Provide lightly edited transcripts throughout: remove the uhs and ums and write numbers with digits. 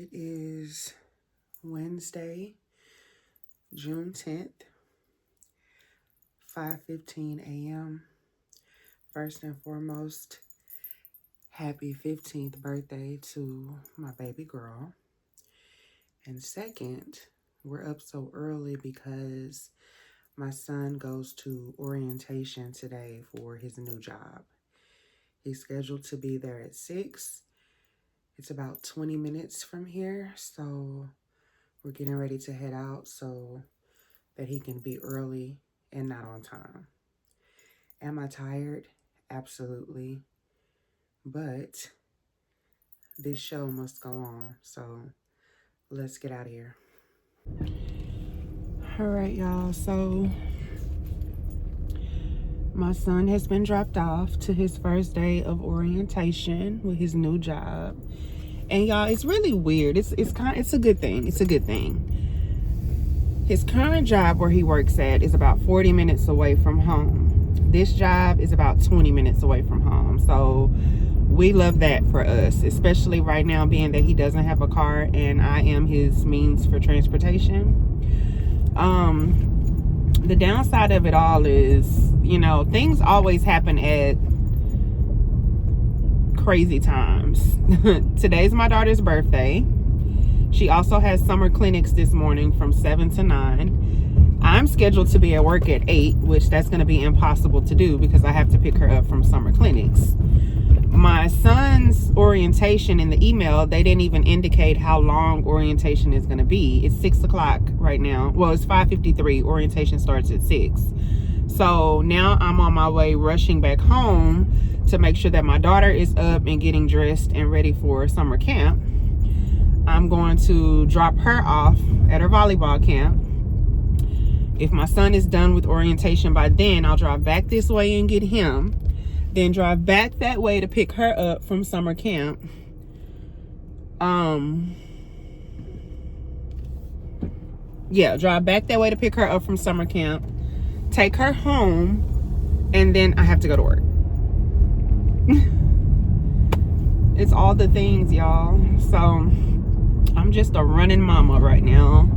It is Wednesday, June 10th, 5:15 a.m. First and foremost, happy 15th birthday to my baby girl. And second, we're up so early because my son goes to orientation today for his new job. He's scheduled to be there at 6. It's about 20 minutes from here, so we're getting ready to head out so that he can be early and not on time. Am I tired? Absolutely. But this show must go on, so let's get out of here. All right, y'all. So my son has been dropped off to his first day of orientation with his new job. And y'all, it's really weird. It's a good thing. It's a good thing. His current job where he works at is about 40 minutes away from home. This job is about 20 minutes away from home. So we love that for us, especially right now being that he doesn't have a car and I am his means for transportation. The downside of it all is, things always happen at crazy times. Today's my daughter's birthday. She also has summer clinics this morning from 7 to 9. I'm scheduled to be at work at 8, which that's going to be impossible to do because I have to pick her up from summer clinics. My son's orientation in the email, they didn't even indicate how long orientation is going to be. It's 6 o'clock right now. Well, it's 5:53. Orientation starts at 6. So now I'm on my way rushing back home to make sure that my daughter is up and getting dressed and ready for summer camp. I'm going to drop her off at her volleyball camp. If my son is done with orientation by then, I'll drive back this way and get him. Then drive back that way to pick her up from summer camp. Drive back that way to pick her up from summer camp. Take her home. And then I have to go to work. It's all the things, y'all. So I'm just a running mama right now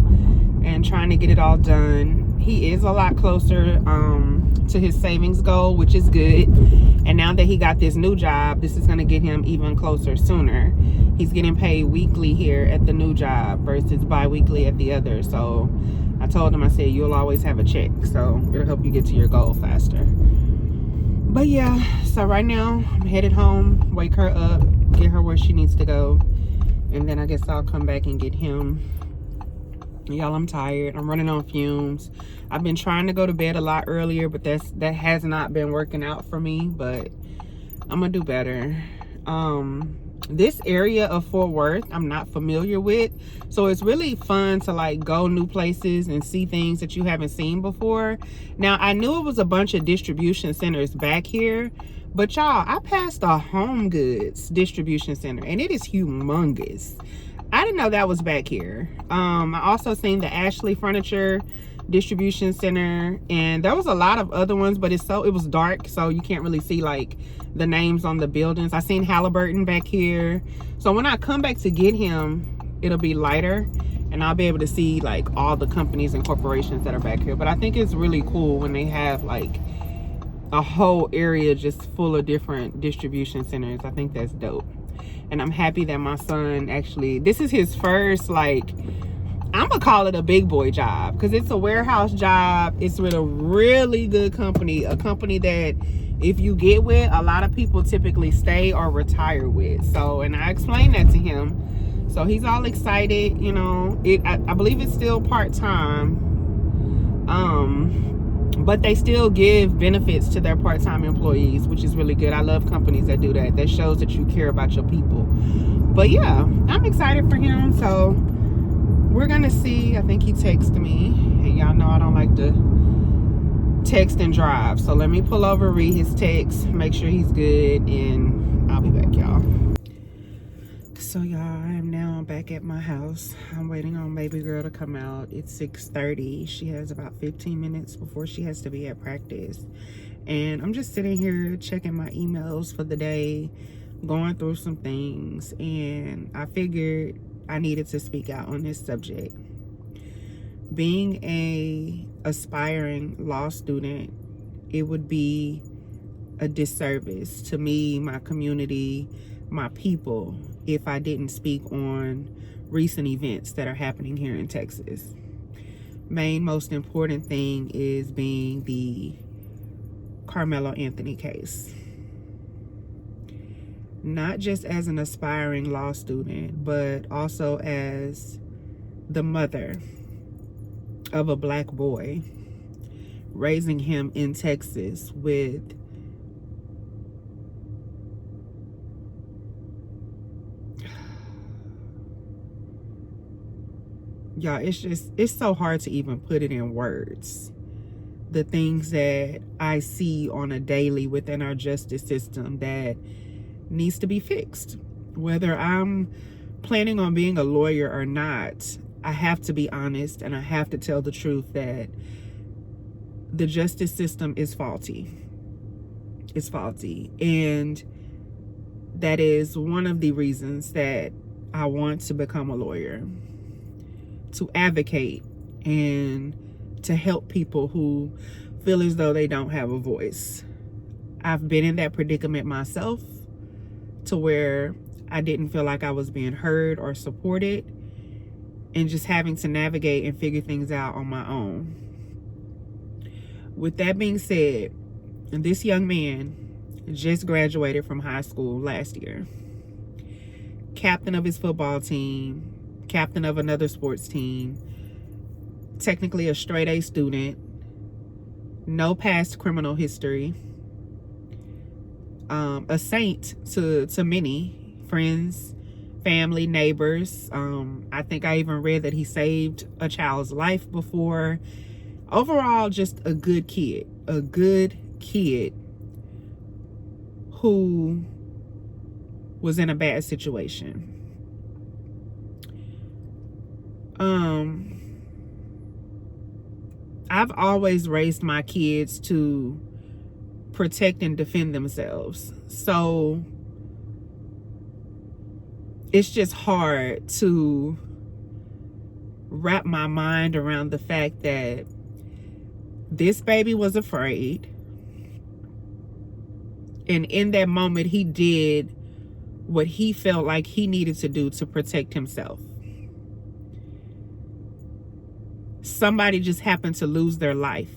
and trying to get it all done. He is a lot closer to his savings goal, which is good. And now that he got this new job, this is going to get him even closer sooner. He's getting paid weekly here at the new job versus bi-weekly at the other. So I told him, I said, you'll always have a check. So it'll help you get to your goal faster. But yeah, so right now I'm headed home, wake her up, get her where she needs to go. And then I guess I'll come back and get him. Y'all, I'm tired. I'm running on fumes. I've been trying to go to bed a lot earlier, but that has not been working out for me. But I'm gonna do better. This area of Fort Worth, I'm not familiar with. So it's really fun to like go new places and see things that you haven't seen before. Now, I knew it was a bunch of distribution centers back here. But y'all, I passed a Home Goods distribution center and it is humongous. I didn't know that was back here. I also seen the Ashley Furniture distribution center, and there was a lot of other ones, but it was dark, so you can't really see like the names on the buildings. I seen Halliburton back here. So when I come back to get him, it'll be lighter and I'll be able to see like all the companies and corporations that are back here. But I think it's really cool when they have like a whole area just full of different distribution centers. I think that's dope. And I'm happy that my son actually, this is his first, like, I'm gonna call it a big boy job because it's a warehouse job. It's with a really good company, a company that if you get with, a lot of people typically stay or retire with. So, and I explained that to him. So he's all excited, I believe it's still part-time. But they still give benefits to their part-time employees, which is really good. I love companies that do that. That shows that you care about your people. But yeah, I'm excited for him. So we're gonna see. I think he texted me. And y'all know I don't like to text and drive. So let me pull over, read his text, make sure he's good, and I'll be back, y'all. So y'all, I am now back at my house. I'm waiting on baby girl to come out. It's 6:30. She has about 15 minutes before she has to be at practice. And I'm just sitting here checking my emails for the day, going through some things. And I figured I needed to speak out on this subject. Being a aspiring law student, it would be a disservice to me, my community, my people, if I didn't speak on recent events that are happening here in Texas. Most important thing is being the Carmelo Anthony case. Not just as an aspiring law student, but also as the mother of a black boy, raising him in Texas with y'all, it's so hard to even put it in words. The things that I see on a daily within our justice system that needs to be fixed. Whether I'm planning on being a lawyer or not, I have to be honest and I have to tell the truth that the justice system is faulty. It's faulty. And that is one of the reasons that I want to become a lawyer. To advocate and to help people who feel as though they don't have a voice. I've been in that predicament myself, to where I didn't feel like I was being heard or supported, and just having to navigate and figure things out on my own. With that being said, this young man just graduated from high school last year. Captain of his football team, captain of another sports team, technically a straight A student, no past criminal history, a saint to many friends, family, neighbors. I think I even read that he saved a child's life before. Overall, just a good kid who was in a bad situation. I've always raised my kids to protect and defend themselves. So it's just hard to wrap my mind around the fact that this baby was afraid. And in that moment, he did what he felt like he needed to do to protect himself. Somebody just happened to lose their life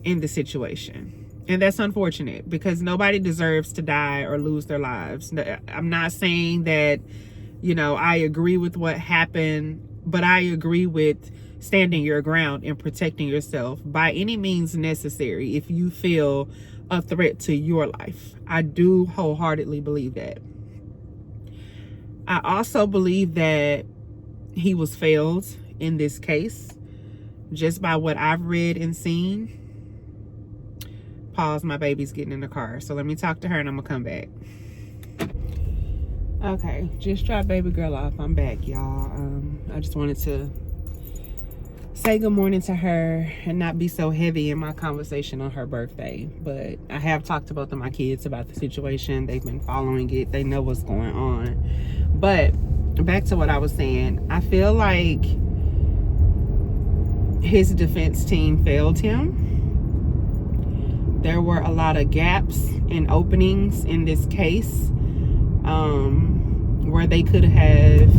in the situation. And that's unfortunate, because nobody deserves to die or lose their lives. I'm not saying that, I agree with what happened, but I agree with standing your ground and protecting yourself by any means necessary if you feel a threat to your life. I do wholeheartedly believe that. I also believe that he was failed in this case, just by what I've read and seen. Pause, my baby's getting in the car, so let me talk to her and I'm gonna come back. Okay, just dropped baby girl off. I'm back, y'all. I just wanted to say good morning to her and not be so heavy in my conversation on her birthday. But I have talked to both of my kids about the situation. They've been following it. They know what's going on. But back to what I was saying. I feel like his defense team failed him. There were a lot of gaps and openings in this case where they could have...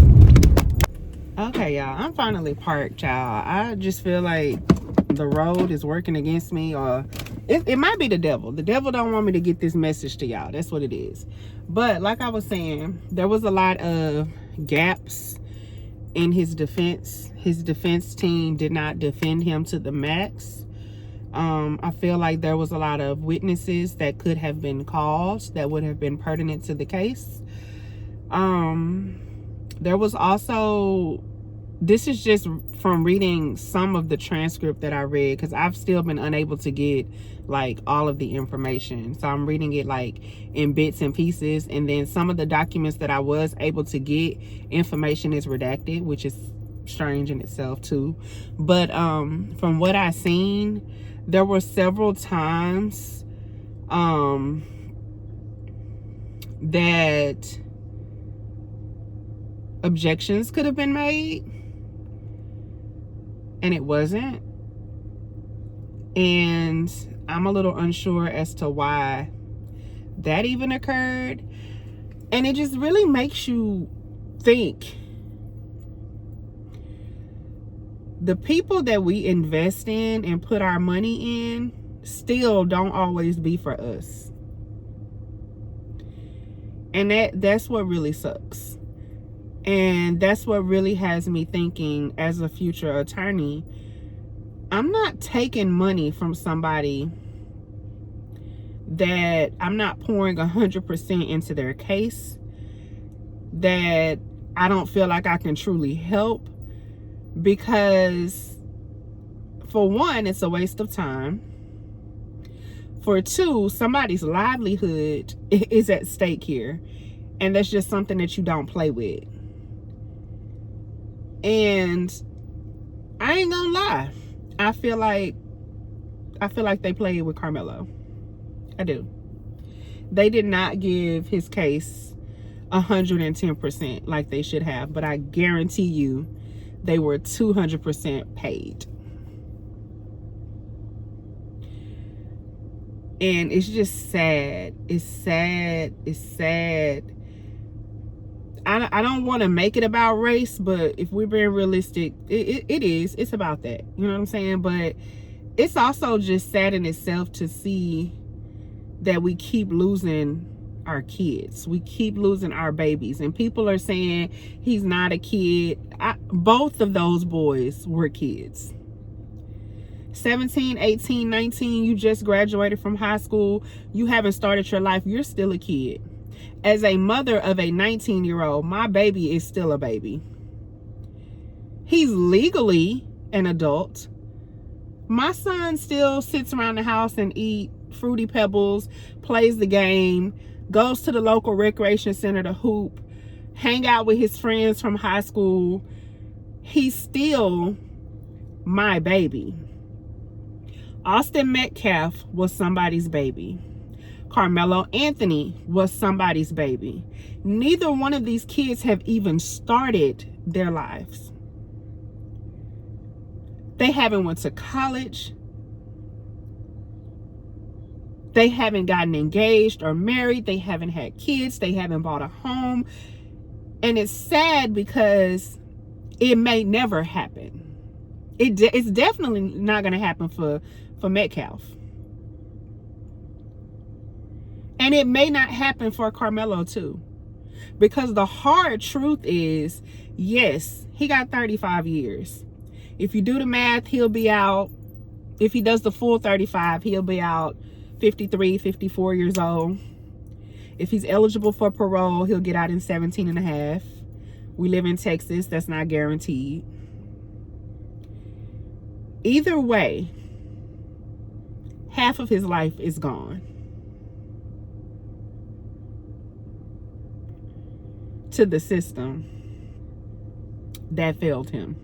Okay, y'all, I'm finally parked, y'all. I just feel like the road is working against me, or it might be the devil. The devil don't want me to get this message to y'all. That's what it is. But like I was saying, there was a lot of gaps in his defense. His defense team did not defend him to the max. I feel like there was a lot of witnesses that could have been called that would have been pertinent to the case. There was also, this is just from reading some of the transcript that I read, because I've still been unable to get like all of the information. So I'm reading it like in bits and pieces. And then some of the documents that I was able to get, information is redacted, which is strange in itself too. But from what I seen, there were several times that objections could have been made, and it wasn't. And I'm a little unsure as to why that even occurred. And it just really makes you think. The people that we invest in and put our money in still don't always be for us. And that's what really sucks. And that's what really has me thinking, as a future attorney, I'm not taking money from somebody that I'm not pouring 100% into their case, that I don't feel like I can truly help, because for one, it's a waste of time. For two, somebody's livelihood is at stake here, and that's just something that you don't play with. And I ain't gonna lie, I feel like they played with Carmelo. I do. They did not give his case 110% like they should have, but I guarantee you they were 200% paid. And it's just sad. It's sad. It's sad. I don't want to make it about race, but if we're being realistic, it is. It's about that. You know what I'm saying? But it's also just sad in itself to see that we keep losing our kids. We keep losing our babies. And people are saying he's not a kid. Both of those boys were kids. 17, 18, 19, you just graduated from high school. You haven't started your life. You're still a kid. As a mother of a 19-year-old, my baby is still a baby. He's legally an adult. My son still sits around the house and eat Fruity Pebbles, plays the game, goes to the local recreation center to hoop, hang out with his friends from high school. He's still my baby. Austin Metcalf was somebody's baby. Carmelo Anthony was somebody's baby. Neither one of these kids have even started their lives. They haven't went to college. They haven't gotten engaged or married. They haven't had kids. They haven't bought a home. And it's sad because it may never happen. It's definitely not going to happen for Metcalf. And it may not happen for Carmelo too. Because the hard truth is, yes, he got 35 years. If you do the math, he'll be out. If he does the full 35, he'll be out 53, 54 years old. If he's eligible for parole, he'll get out in 17 and a half. We live in Texas. That's not guaranteed. Either way, half of his life is gone. To the system that failed him.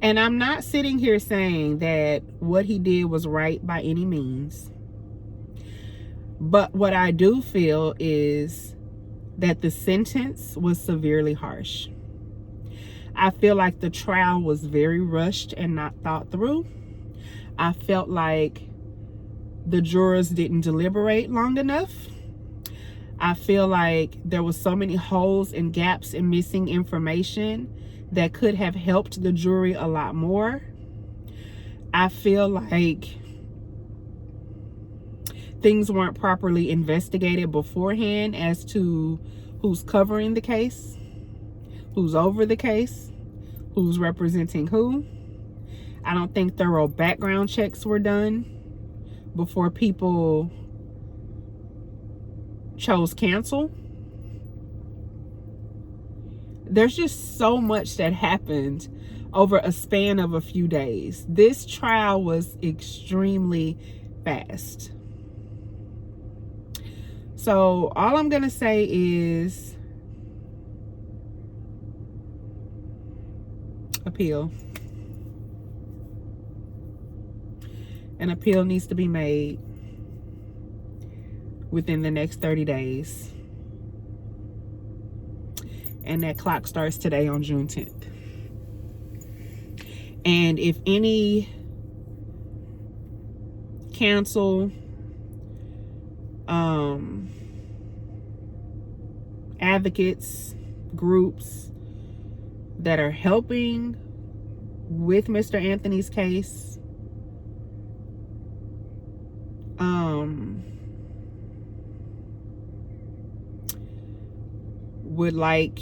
And I'm not sitting here saying that what he did was right by any means. But what I do feel is that the sentence was severely harsh. I feel like the trial was very rushed and not thought through. I felt like the jurors didn't deliberate long enough. I feel like there was so many holes and gaps and missing information that could have helped the jury a lot more. I feel like things weren't properly investigated beforehand as to who's covering the case, who's over the case, who's representing who. I don't think thorough background checks were done before people chose cancel. There's just so much that happened over a span of a few days. This trial was extremely fast. So all I'm gonna say is appeal. An appeal needs to be made. within the next 30 days. And that clock starts today on June 10th. And if any cancel advocates, groups that are helping with Mr. Anthony's case, would like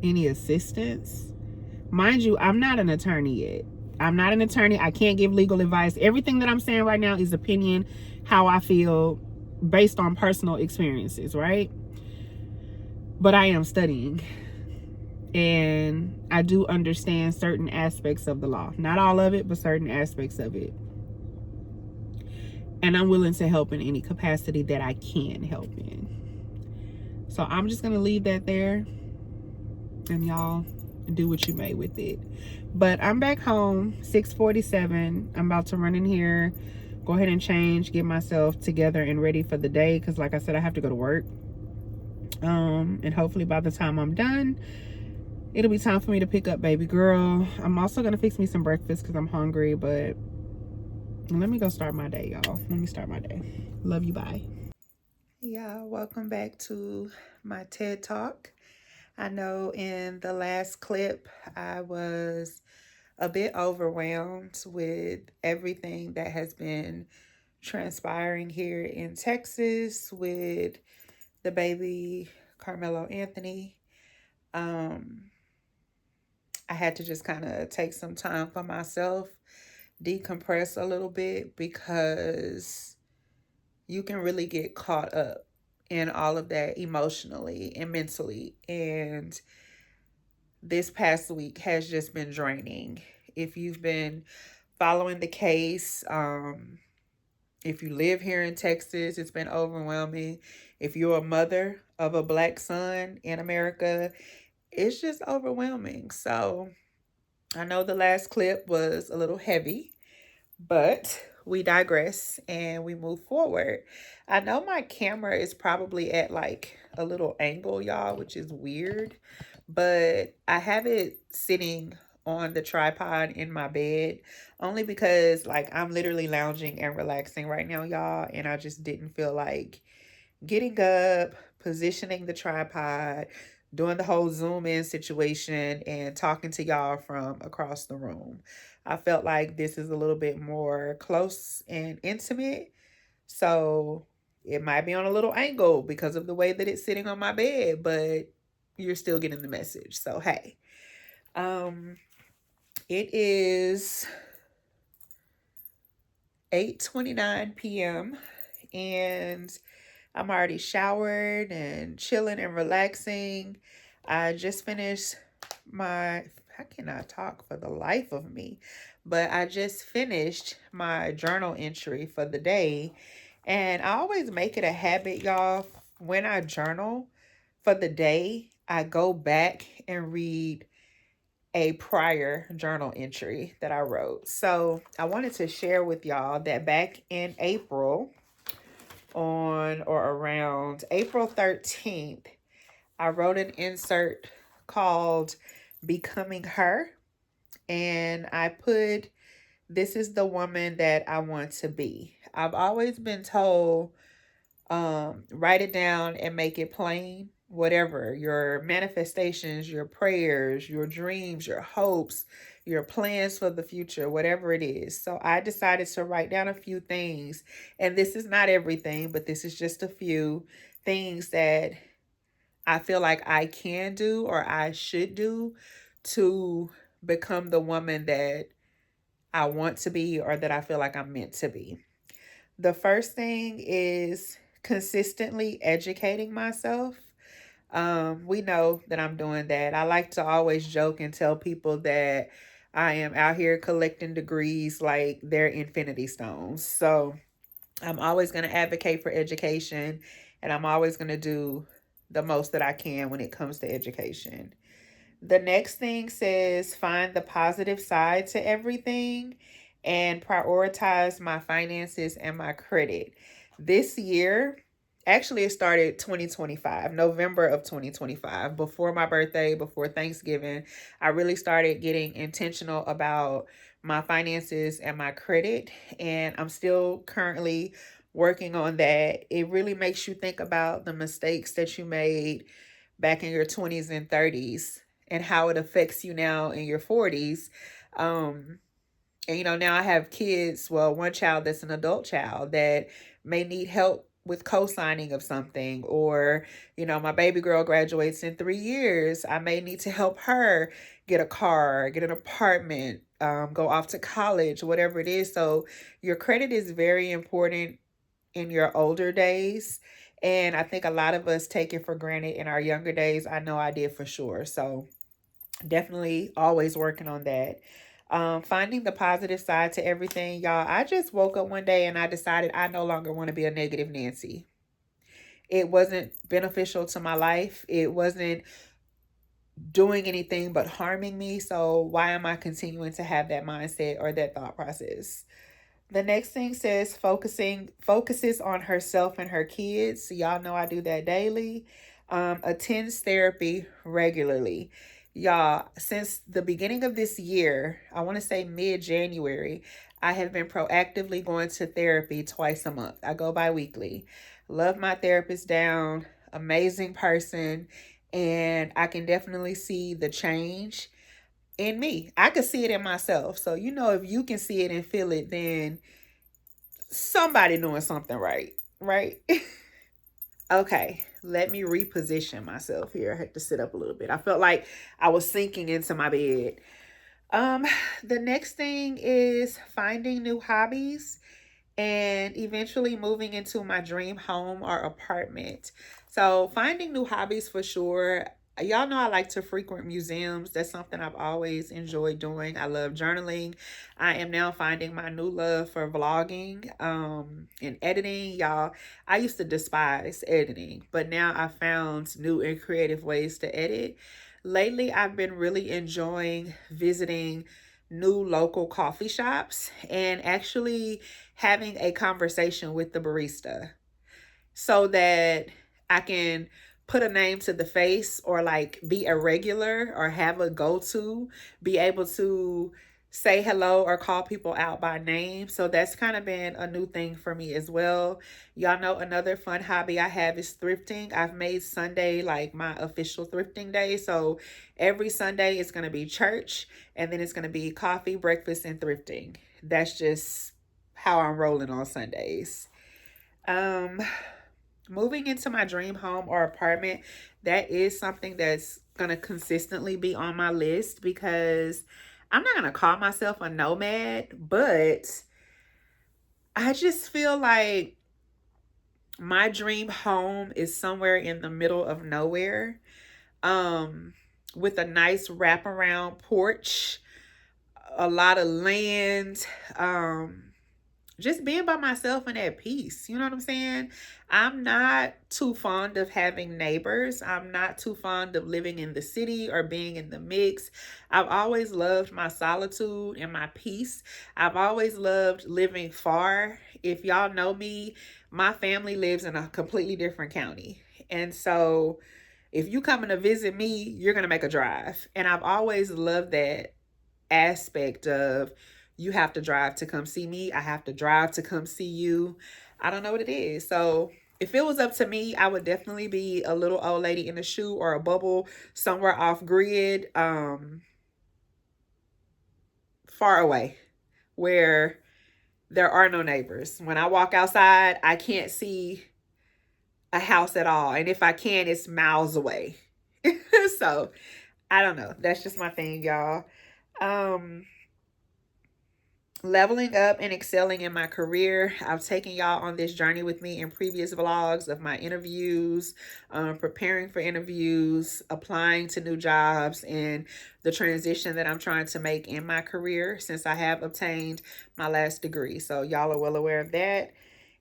any assistance. Mind you, I'm not an attorney yet. I'm not an attorney. I can't give legal advice. Everything that I'm saying right now is opinion, how I feel based on personal experiences, right? But I am studying. And I do understand certain aspects of the law. Not all of it, but certain aspects of it. And I'm willing to help in any capacity that I can help in. So I'm just going to leave that there. And y'all do what you may with it. But I'm back home, 6:47. I'm about to run in here, go ahead and change, get myself together and ready for the day. Because like I said, I have to go to work. And hopefully by the time I'm done, it'll be time for me to pick up baby girl. I'm also going to fix me some breakfast because I'm hungry. But let me go start my day, y'all. Let me start my day. Love you. Bye. Yeah, welcome back to my TED Talk. I know in the last clip, I was a bit overwhelmed with everything that has been transpiring here in Texas with the baby Carmelo Anthony. I had to just kind of take some time for myself, decompress a little bit, because you can really get caught up in all of that emotionally and mentally. And this past week has just been draining. If you've been following the case, if you live here in Texas, it's been overwhelming. If you're a mother of a Black son in America, it's just overwhelming. So I know the last clip was a little heavy, but we digress and we move forward. I know my camera is probably at like a little angle, y'all, which is weird, but I have it sitting on the tripod in my bed only because like I'm literally lounging and relaxing right now, y'all, and I just didn't feel like getting up, positioning the tripod, doing the whole zoom in situation and talking to y'all from across the room. I felt like this is a little bit more close and intimate. So it might be on a little angle because of the way that it's sitting on my bed, but you're still getting the message. So hey, it is 8:29 p.m. and I'm already showered and chilling and relaxing. I just finished I cannot talk for the life of me, but I just finished my journal entry for the day. And I always make it a habit, y'all, when I journal for the day, I go back and read a prior journal entry that I wrote. So I wanted to share with y'all that back in April, on or around April 13th, I wrote an insert called Becoming Her. And I put, this is the woman that I want to be. I've always been told, write it down and make it plain. Whatever your manifestations, your prayers, your dreams, your hopes, your plans for the future, whatever it is. So I decided to write down a few things. And this is not everything, but this is just a few things that I feel like I can do or I should do to become the woman that I want to be or that I feel like I'm meant to be. The first thing is consistently educating myself. We know that I'm doing that. I like to always joke and tell people that I am out here collecting degrees like they're infinity stones. So I'm always going to advocate for education, and I'm always going to do the most that I can when it comes to education. The next thing says find the positive side to everything and prioritize my finances and my credit. This year, Actually, it started 2025, November of 2025, before my birthday, before Thanksgiving. I really started getting intentional about my finances and my credit, and I'm still currently working on that. It really makes you think about the mistakes that you made back in your 20s and 30s and how it affects you now in your 40s. Um, and now I have kids, well, one child that's an adult child that may need help with co-signing of something, or my baby girl graduates in 3 years. I may need to help her get a car, get an apartment, go off to college, whatever it is. So your credit is very important in your older days, and I think a lot of us take it for granted in our younger days. I know I did for sure. So definitely always working on that. Finding the positive side to everything, y'all. I just woke up one day and I decided I no longer want to be a negative Nancy. It wasn't beneficial to my life. It wasn't doing anything but harming me. So why am I continuing to have that mindset or that thought process? The next thing says focuses on herself and her kids. So y'all know I do that daily. Attends therapy regularly. Y'all, since the beginning of this year, I want to say mid-January, I have been proactively going to therapy twice a month. I go bi-weekly. Love my therapist down, amazing person, and I can definitely see the change in me. I could see it in myself. So, if you can see it and feel it, then somebody doing something right, right? Okay, let me reposition myself here. I had to sit up a little bit. I felt like I was sinking into my bed. Um, the next thing is finding new hobbies and eventually moving into my dream home or apartment. So, finding new hobbies for sure. Y'all know I like to frequent museums. That's something I've always enjoyed doing. I love journaling. I am now finding my new love for vlogging and editing. Y'all, I used to despise editing, but now I found new and creative ways to edit. Lately, I've been really enjoying visiting new local coffee shops and actually having a conversation with the barista so that I can put a name to the face, or like be a regular or have a go-to, be able to say hello or call people out by name. So that's kind of been a new thing for me as well. Y'all know another fun hobby I have is thrifting. I've made Sunday like my official thrifting day. So every Sunday it's going to be church, and then it's going to be coffee, breakfast, and thrifting. That's just how I'm rolling on Sundays. Um, Moving into my dream home or apartment, that is something that's going to consistently be on my list, because I'm not going to call myself a nomad, but I just feel like my dream home is somewhere in the middle of nowhere, um, with a nice wraparound porch, a lot of land, just being by myself and at peace. You know what I'm saying? I'm not too fond of having neighbors. I'm not too fond of living in the city or being in the mix. I've always loved my solitude and my peace. I've always loved living far. If y'all know me, my family lives in a completely different county. And so if you coming to visit me, you're going to make a drive. And I've always loved that aspect of, you have to drive to come see me, I have to drive to come see you. I don't know what it is. So if it was up to me, I would definitely be a little old lady in a shoe or a bubble somewhere off grid, far away, where there are no neighbors. When I walk outside, I can't see a house at all, and if I can, it's miles away. So I don't know, that's just my thing, y'all. um Leveling up and excelling in my career. I've taken y'all on this journey with me in previous vlogs of my interviews, preparing for interviews, applying to new jobs, and the transition that I'm trying to make in my career since I have obtained my last degree. So y'all are well aware of that.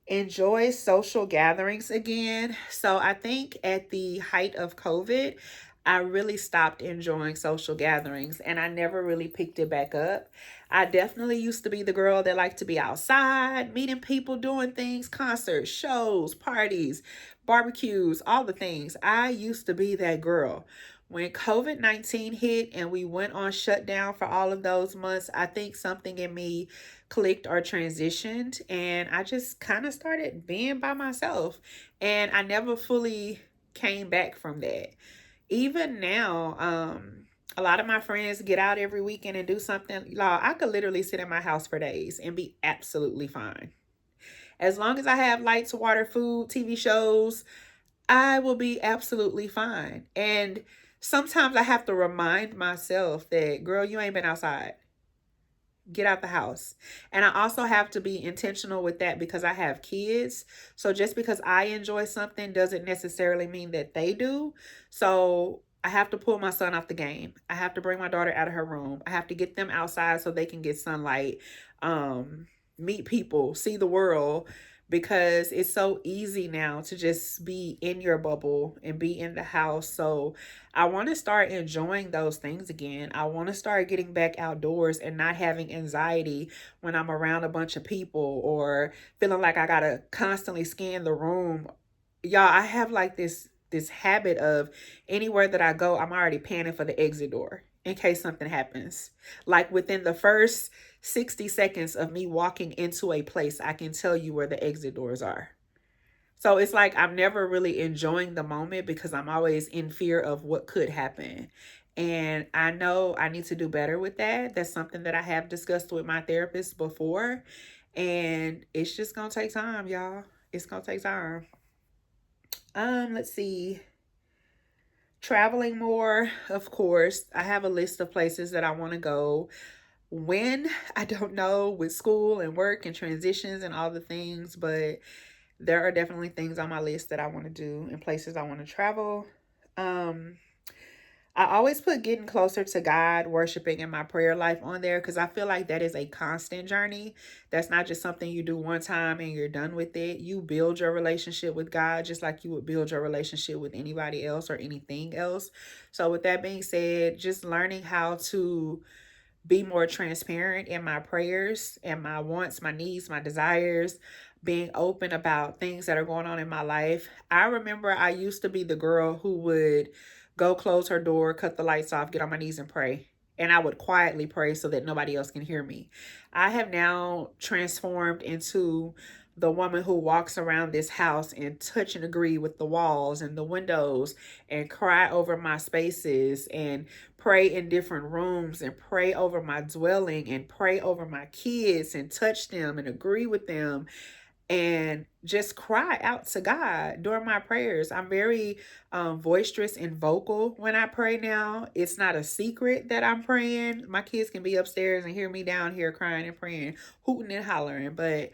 Enjoy social gatherings again. So I think at the height of COVID, I really stopped enjoying social gatherings and I never really picked it back up. I definitely used to be the girl that liked to be outside, meeting people, doing things, concerts, shows, parties, barbecues, all the things. I used to be that girl. When COVID-19 hit and we went on shutdown for all of those months, I think something in me clicked or transitioned, and I just kind of started being by myself. And I never fully came back from that. Even now, a lot of my friends get out every weekend and do something. Y'all, I could literally sit in my house for days and be absolutely fine. As long as I have lights, water, food, TV shows, I will be absolutely fine. And sometimes I have to remind myself that, girl, you ain't been outside. Get out the house. And I also have to be intentional with that because I have kids. So just because I enjoy something doesn't necessarily mean that they do. So I have to pull my son off the game. I have to bring my daughter out of her room. I have to get them outside so they can get sunlight, um, meet people, see the world, because it's so easy now to just be in your bubble and be in the house. So I want to start enjoying those things again. I want to start getting back outdoors and not having anxiety when I'm around a bunch of people or feeling like I got to constantly scan the room. Y'all, I have like this habit of anywhere that I go, I'm already panning for the exit door in case something happens. Like within the first 60 seconds of me walking into a place, I can tell you where the exit doors are. So it's like I'm never really enjoying the moment because I'm always in fear of what could happen. And I know I need to do better with that. That's something that I have discussed with my therapist before. And it's just gonna take time, y'all. It's gonna take time. Let's see. Traveling more, of course. I have a list of places that I want to go. When, I don't know, with school and work and transitions and all the things, but there are definitely things on my list that I want to do and places I want to travel. Um, I always put getting closer to God, worshiping, and my prayer life on there because I feel like that is a constant journey. That's not just something you do one time and you're done with it. You build your relationship with God just like you would build your relationship with anybody else or anything else. So, with that being said, just learning how to be more transparent in my prayers and my wants, my needs, my desires, being open about things that are going on in my life. I remember I used to be the girl who would go close her door, cut the lights off, get on my knees and pray. And I would quietly pray so that nobody else can hear me. I have now transformed into the woman who walks around this house and touch and agree with the walls and the windows and cry over my spaces and pray in different rooms and pray over my dwelling and pray over my kids and touch them and agree with them and just cry out to God during my prayers. I'm very boisterous and vocal when I pray now. It's not a secret that I'm praying. My kids can be upstairs and hear me down here crying and praying, hooting and hollering, but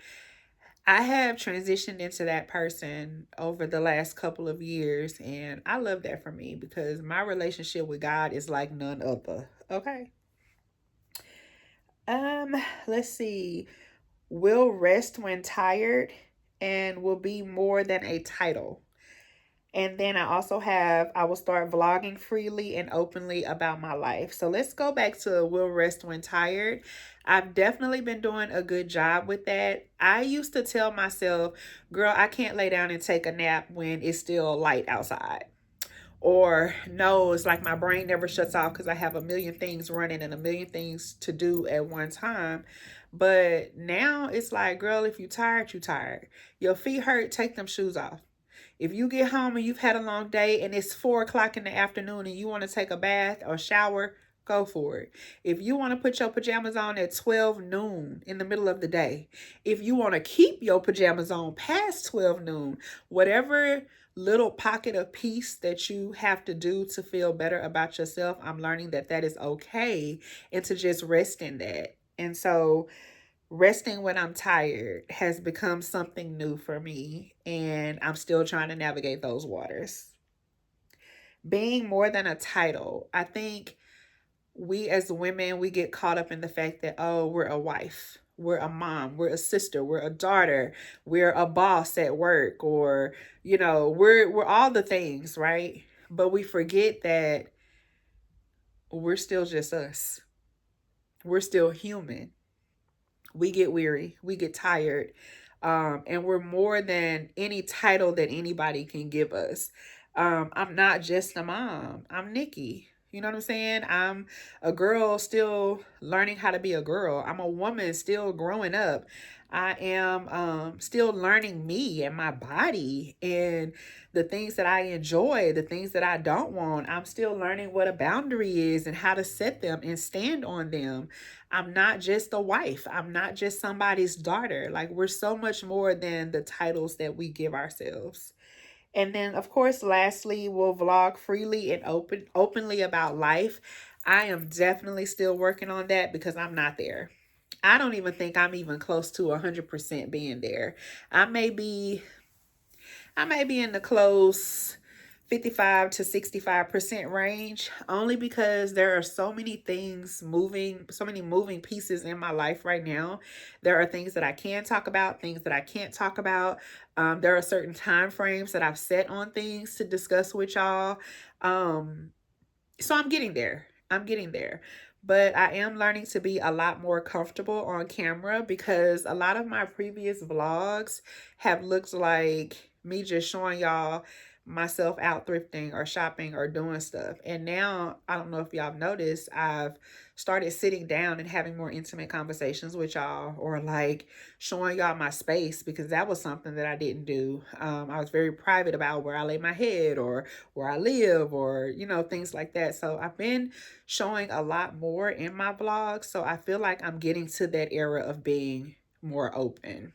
I have transitioned into that person over the last couple of years, and I love that for me because my relationship with God is like none other. Okay. Um, let's see. Will rest when tired and will be more than a title. And then I also have, I will start vlogging freely and openly about my life. So let's go back to will rest when tired. I've definitely been doing a good job with that. I used to tell myself, girl, I can't lay down and take a nap when it's still light outside. Or no, it's like my brain never shuts off because I have a million things running and a million things to do at one time. But now it's like, girl, if you tired, you tired. Your feet hurt, take them shoes off. If you get home and you've had a long day and it's 4 o'clock in the afternoon and you want to take a bath or shower, go for it. If you want to put your pajamas on at 12 noon in the middle of the day, if you want to keep your pajamas on past 12 noon, whatever little pocket of peace that you have to do to feel better about yourself, I'm learning that that is okay and to just rest in that. And so resting when I'm tired has become something new for me, and I'm still trying to navigate those waters. Being more than a title, I think we as women, we get caught up in the fact that, oh, we're a wife, we're a mom, we're a sister, we're a daughter, we're a boss at work, or, we're all the things, right? But we forget that we're still just us. we're still human. We get weary, we get tired, and we're more than any title that anybody can give us. I'm not just a mom, I'm Nikki. You know what I'm saying? I'm a girl still learning how to be a girl. I'm a woman still growing up. I am still learning me and my body and the things that I enjoy, the things that I don't want. I'm still learning what a boundary is and how to set them and stand on them. I'm not just a wife. I'm not just somebody's daughter. Like, we're so much more than the titles that we give ourselves. And then, of course, lastly, we'll vlog freely and openly about life. I am definitely still working on that because I'm not there. I don't even think I'm even close to 100% being there. I may be I may be in the close 55 to 65% range, only because there are so many things moving, so many moving pieces in my life right now. There are things that I can talk about, things that I can't talk about. There are certain time frames that I've set on things to discuss with y'all. Um, so I'm getting there. I'm getting there. But I am learning to be a lot more comfortable on camera because a lot of my previous vlogs have looked like me just showing y'all myself out thrifting or shopping or doing stuff. And now, I don't know if y'all have noticed, I've started sitting down and having more intimate conversations with y'all, or like showing y'all my space, because that was something that I didn't do. I was very private about where I lay my head or where I live, or, you know, things like that. So I've been showing a lot more in my vlogs. So I feel like I'm getting to that era of being more open.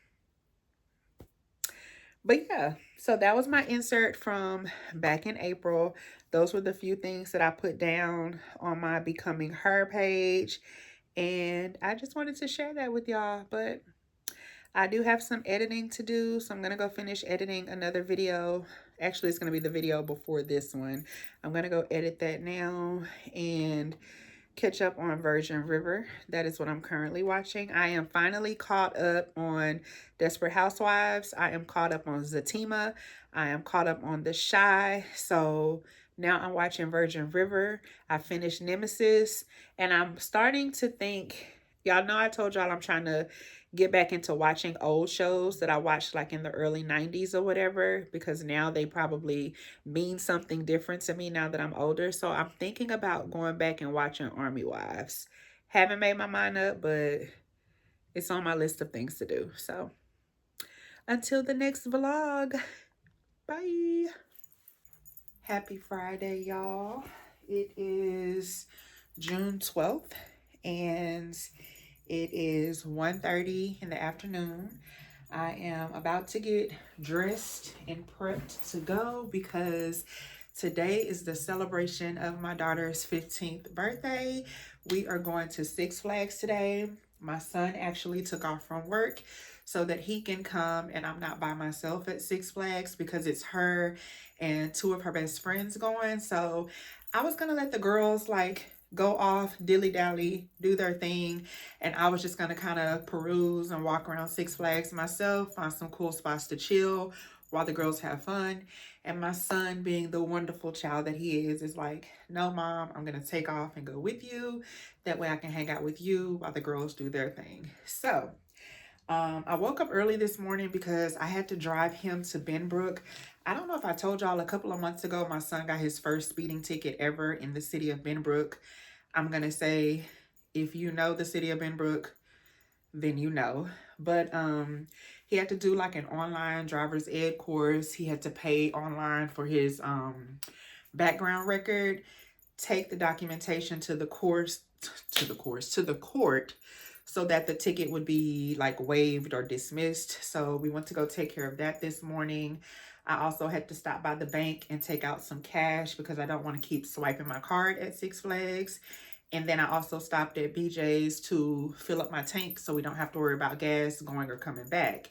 But yeah, so that was my insert from back in April. Those were the few things that I put down on my Becoming Her page. And I just wanted to share that with y'all. But I do have some editing to do, so I'm going to go finish editing another video. Actually, it's going to be the video before this one. I'm going to go edit that now and catch up on Virgin River. That is what I'm currently watching. I am finally caught up on Desperate Housewives. I am caught up on Zatima. I am caught up on The Shy. So now I'm watching Virgin River. I finished Nemesis, and I'm starting to think, y'all know I told y'all I'm trying to get back into watching old shows that I watched like in the early 90s or whatever, because now they probably mean something different to me now that I'm older. So I'm thinking about going back and watching Army Wives. Haven't made my mind up, but it's on my list of things to do. So until the next vlog, bye. Happy Friday, y'all. It is June 12th and it is 1:30 in the afternoon. I am about to get dressed and prepped to go because today is the celebration of my daughter's 15th birthday. We are going to Six Flags today. My son actually took off from work so that he can come, and I'm not by myself at Six Flags because it's her and two of her best friends going. So I was gonna let the girls like go off, dilly dally, do their thing, and I was just gonna kind of peruse and walk around Six Flags myself, find some cool spots to chill while the girls have fun. And my son, being the wonderful child that he is like, no, mom, I'm gonna take off and go with you. That way I can hang out with you while the girls do their thing. So I woke up early this morning because I had to drive him to Benbrook. I don't know if I told y'all, a couple of months ago, my son got his first speeding ticket ever in the city of Benbrook. I'm going to say, if you know the city of Benbrook, then you know. But he had to do like an online driver's ed course. He had to pay online for his background record, take the documentation to the court, so that the ticket would be like waived or dismissed. So we went to go take care of that this morning. I also had to stop by the bank and take out some cash because I don't want to keep swiping my card at Six Flags. And then I also stopped at BJ's to fill up my tank so we don't have to worry about gas going or coming back.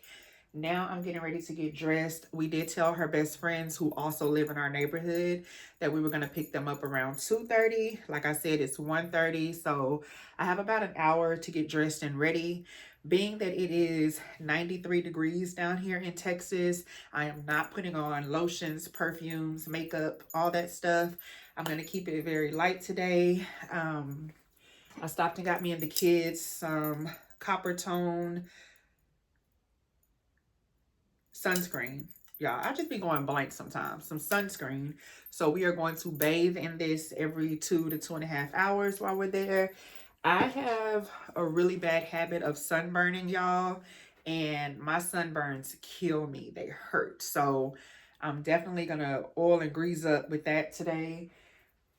Now I'm getting ready to get dressed. We did tell her best friends who also live in our neighborhood that we were going to pick them up around 2:30. Like I said, it's 1:30, so I have about an hour to get dressed and ready. Being that it is 93 degrees down here in Texas, I am not putting on lotions, perfumes, makeup, all that stuff. I'm going to keep it very light today. I stopped and got me and the kids some copper tone sunscreen. Y'all, I just be going blank sometimes. Some sunscreen. So we are going to bathe in this every 2 to 2.5 hours while we're there. I have a really bad habit of sunburning, y'all, and my sunburns kill me. They hurt. So I'm definitely gonna oil and grease up with that today.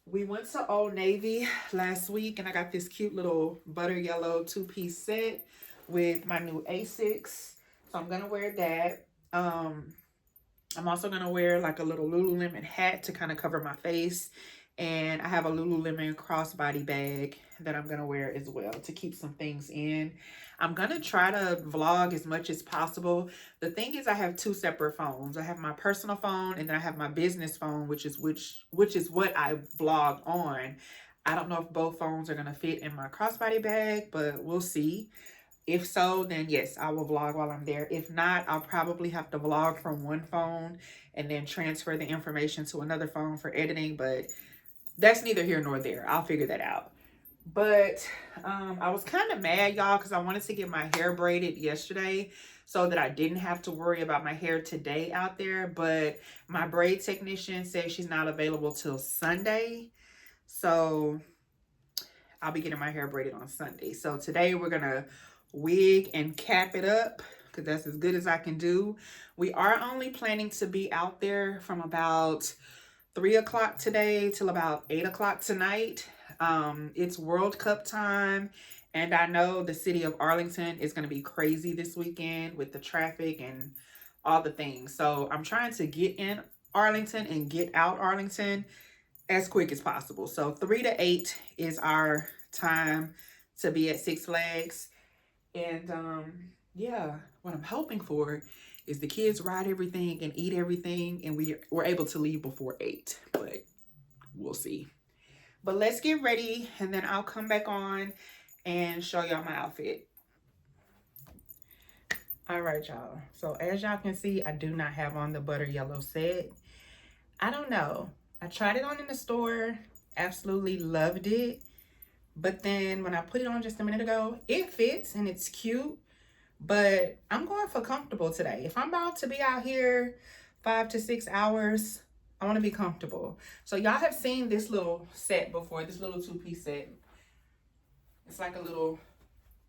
We went to Old Navy last week and I got this cute little butter yellow 2-piece set with my new Asics. So I'm gonna wear that. I'm also gonna wear like a little Lululemon hat to kind of cover my face. And I have a Lululemon crossbody bag that I'm gonna wear as well to keep some things in. I'm gonna try to vlog as much as possible. The thing is I have two separate phones. I have my personal phone and then I have my business phone, which is what I vlog on. I don't know if both phones are gonna fit in my crossbody bag, but we'll see. If so, then yes, I will vlog while I'm there. If not, I'll probably have to vlog from one phone and then transfer the information to another phone for editing, but that's neither here nor there. I'll figure that out. But I was kind of mad, y'all, because I wanted to get my hair braided yesterday so that I didn't have to worry about my hair today out there. But my braid technician said she's not available till Sunday. So I'll be getting my hair braided on Sunday. So today we're going to wig and cap it up because that's as good as I can do. We are only planning to be out there from about 3 o'clock today till about 8 o'clock tonight. It's World Cup time, and I know the city of Arlington is going to be crazy this weekend with the traffic and all the things. So I'm trying to get in Arlington and get out Arlington as quick as possible. So 3 to 8 is our time to be at Six Flags. And yeah, what I'm hoping for is the kids ride everything and eat everything and we're able to leave before 8, but we'll see. But let's get ready and then I'll come back on and show y'all my outfit. All right, y'all. So as y'all can see, I do not have on the butter yellow set. I don't know. I tried it on in the store, absolutely loved it. But then when I put it on just a minute ago, it fits and it's cute. But I'm going for comfortable today. If I'm about to be out here 5 to 6 hours, I want to be comfortable. So y'all have seen this little set before, this little 2-piece set. It's like a little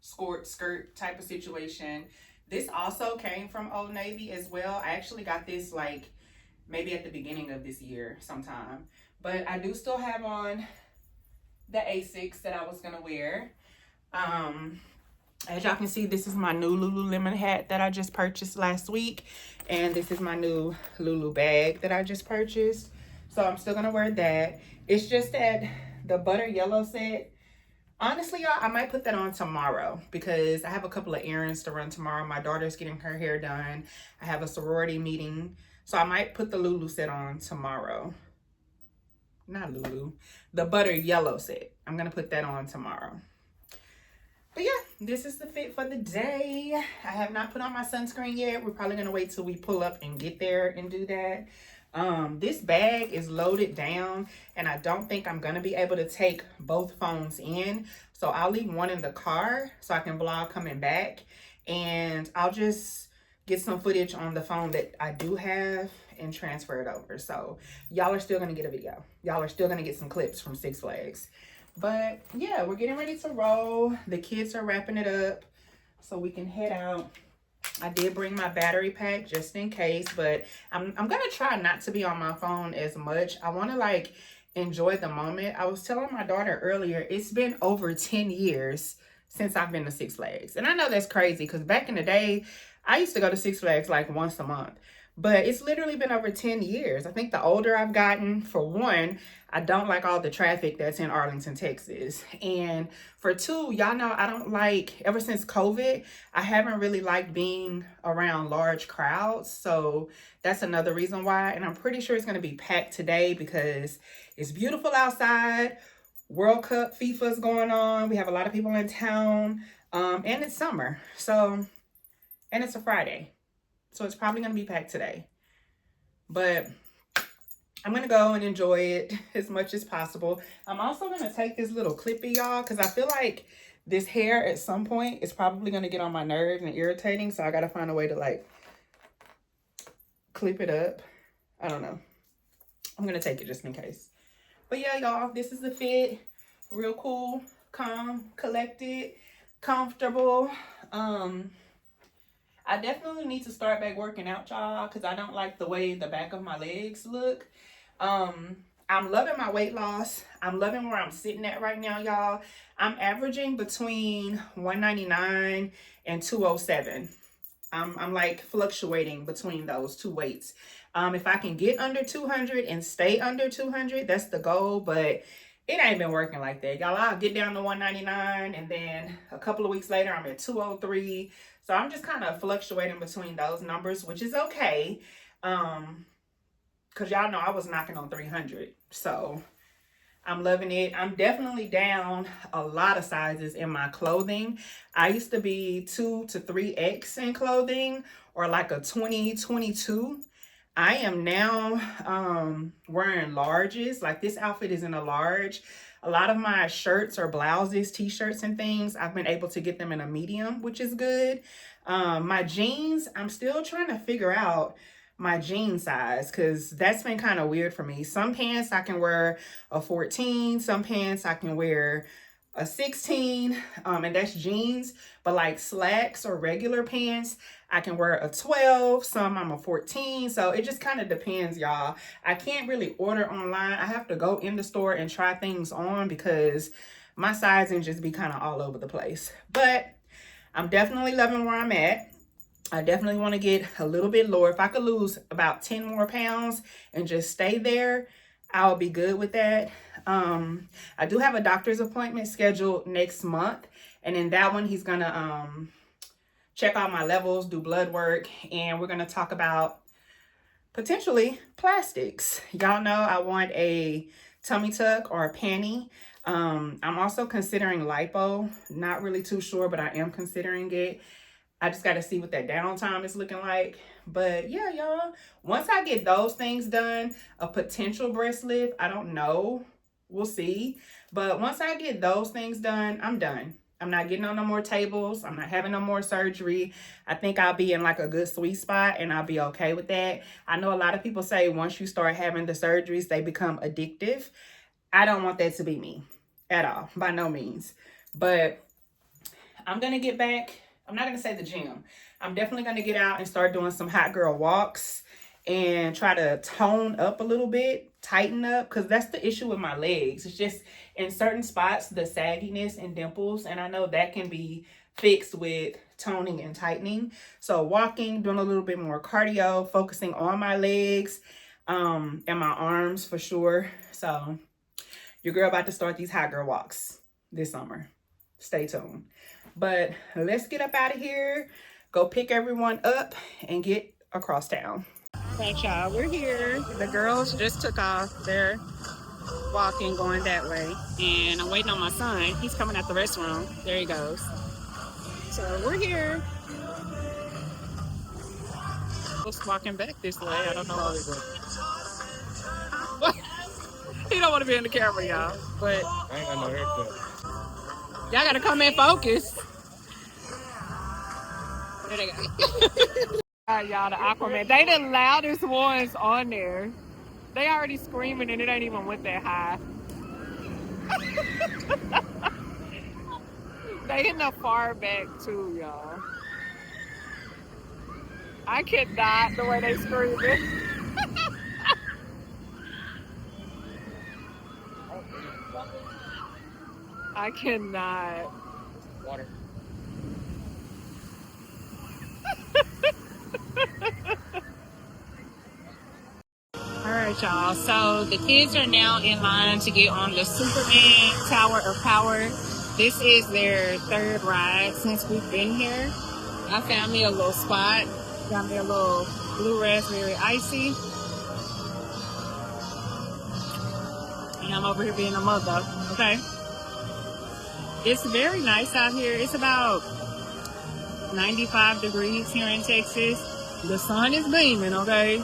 skirt type of situation. This also came from Old Navy as well. I actually got this like maybe at the beginning of this year sometime. But I do still have on the Asics that I was going to wear. As y'all can see, this is my new Lululemon hat that I just purchased last week. And this is my new Lulu bag that I just purchased. So I'm still going to wear that. It's just that the butter yellow set, honestly, y'all, I might put that on tomorrow because I have a couple of errands to run tomorrow. My daughter's getting her hair done. I have a sorority meeting. So I might put the Lulu set on tomorrow. Not Lulu. The butter yellow set. I'm going to put that on tomorrow. But yeah, this is the fit for the day. I have not put on my sunscreen yet. We're probably going to wait till we pull up and get there and do that. This bag is loaded down and I don't think I'm going to be able to take both phones in. So I'll leave one in the car so I can vlog coming back. And I'll just get some footage on the phone that I do have and transfer it over. So y'all are still going to get a video. Y'all are still going to get some clips from Six Flags. But yeah, we're getting ready to roll. The kids are wrapping it up so we can head out. I did bring my battery pack just in case, but I'm going to try not to be on my phone as much. I want to like enjoy the moment. I was telling my daughter earlier, it's been over 10 years since I've been to Six Flags. And I know that's crazy because back in the day, I used to go to Six Flags like once a month. But it's literally been over 10 years. I think the older I've gotten, for one, I don't like all the traffic that's in Arlington, Texas. And for two, y'all know I don't like, ever since COVID, I haven't really liked being around large crowds. So that's another reason why. And I'm pretty sure it's going to be packed today because it's beautiful outside. World Cup FIFA's going on. We have a lot of people in town. And it's summer. So, and it's a Friday. So it's probably going to be packed today. But I'm gonna go and enjoy it as much as possible. I'm also gonna take this little clippy, y'all, because I feel like this hair at some point is probably gonna get on my nerves and irritating. So I gotta find a way to like clip it up. I don't know. I'm gonna take it just in case. But yeah, y'all, this is the fit. Real cool, calm, collected, comfortable. I definitely need to start back working out, y'all, because I don't like the way the back of my legs look. I'm loving my weight loss. I'm loving where I'm sitting at right now, y'all. I'm averaging between 199 and 207. I'm like fluctuating between those two weights. If I can get under 200 and stay under 200, that's the goal, but it ain't been working like that. Y'all, I'll get down to 199 and then a couple of weeks later, I'm at 203. So I'm just kind of fluctuating between those numbers, which is okay. Because y'all know I was knocking on 300. So I'm loving it. I'm definitely down a lot of sizes in my clothing. I used to be 2 to 3X in clothing, or like a 20, 22. I am now wearing larges. Like this outfit is in a large. A lot of my shirts or blouses, t-shirts and things, I've been able to get them in a medium, which is good. My jeans, I'm still trying to figure out my jean size, because that's been kind of weird for me. Some pants I can wear a 14, some pants I can wear a 16, and that's jeans. But like slacks or regular pants, I can wear a 12, some I'm a 14. So it just kind of depends, y'all. I can't really order online. I have to go in the store and try things on, because my sizing just be kind of all over the place. But I'm definitely loving where I'm at. I definitely want to get a little bit lower. If I could lose about 10 more pounds and just stay there, I'll be good with that. I do have a doctor's appointment scheduled next month. And in that one, he's going to check out my levels, do blood work, and we're going to talk about potentially plastics. Y'all know I want a tummy tuck or a panty. I'm also considering lipo. Not really too sure, but I am considering it. I just got to see what that downtime is looking like. But yeah, y'all, once I get those things done, a potential breast lift, I don't know. We'll see. But once I get those things done, I'm done. I'm not getting on no more tables. I'm not having no more surgery. I think I'll be in like a good sweet spot and I'll be okay with that. I know a lot of people say once you start having the surgeries, they become addictive. I don't want that to be me at all, by no means. But I'm going to get back. I'm not going to say the gym. I'm definitely going to get out and start doing some hot girl walks and try to tone up a little bit, tighten up, because that's the issue with my legs. It's just in certain spots, the sagginess and dimples, and I know that can be fixed with toning and tightening. So walking, doing a little bit more cardio, focusing on my legs and my arms for sure. So your girl about to start these hot girl walks this summer. Stay tuned. But let's get up out of here, go pick everyone up, and get across town. All right, y'all, we're here. The girls just took off. They're walking, going that way. And I'm waiting on my son. He's coming out the restroom. There he goes. So we're here. Just walking back this way. I don't know what he's doing. He don't want to be in the camera, y'all. But I ain't got no haircut. Y'all got to come in focus. There they go. All right, y'all, the Aquaman. They the loudest ones on there. They already screaming and it ain't even went that high. They in the far back too, y'all. I cannot the way they screaming. I cannot. Water. All right, y'all. So the kids are now in line to get on the Superman Tower of Power. This is their third ride since we've been here. I found me a little spot. Got me a little blue raspberry icy. And I'm over here being a mother, okay? It's very nice out here. It's about 95 degrees here in Texas. The sun is beaming, okay?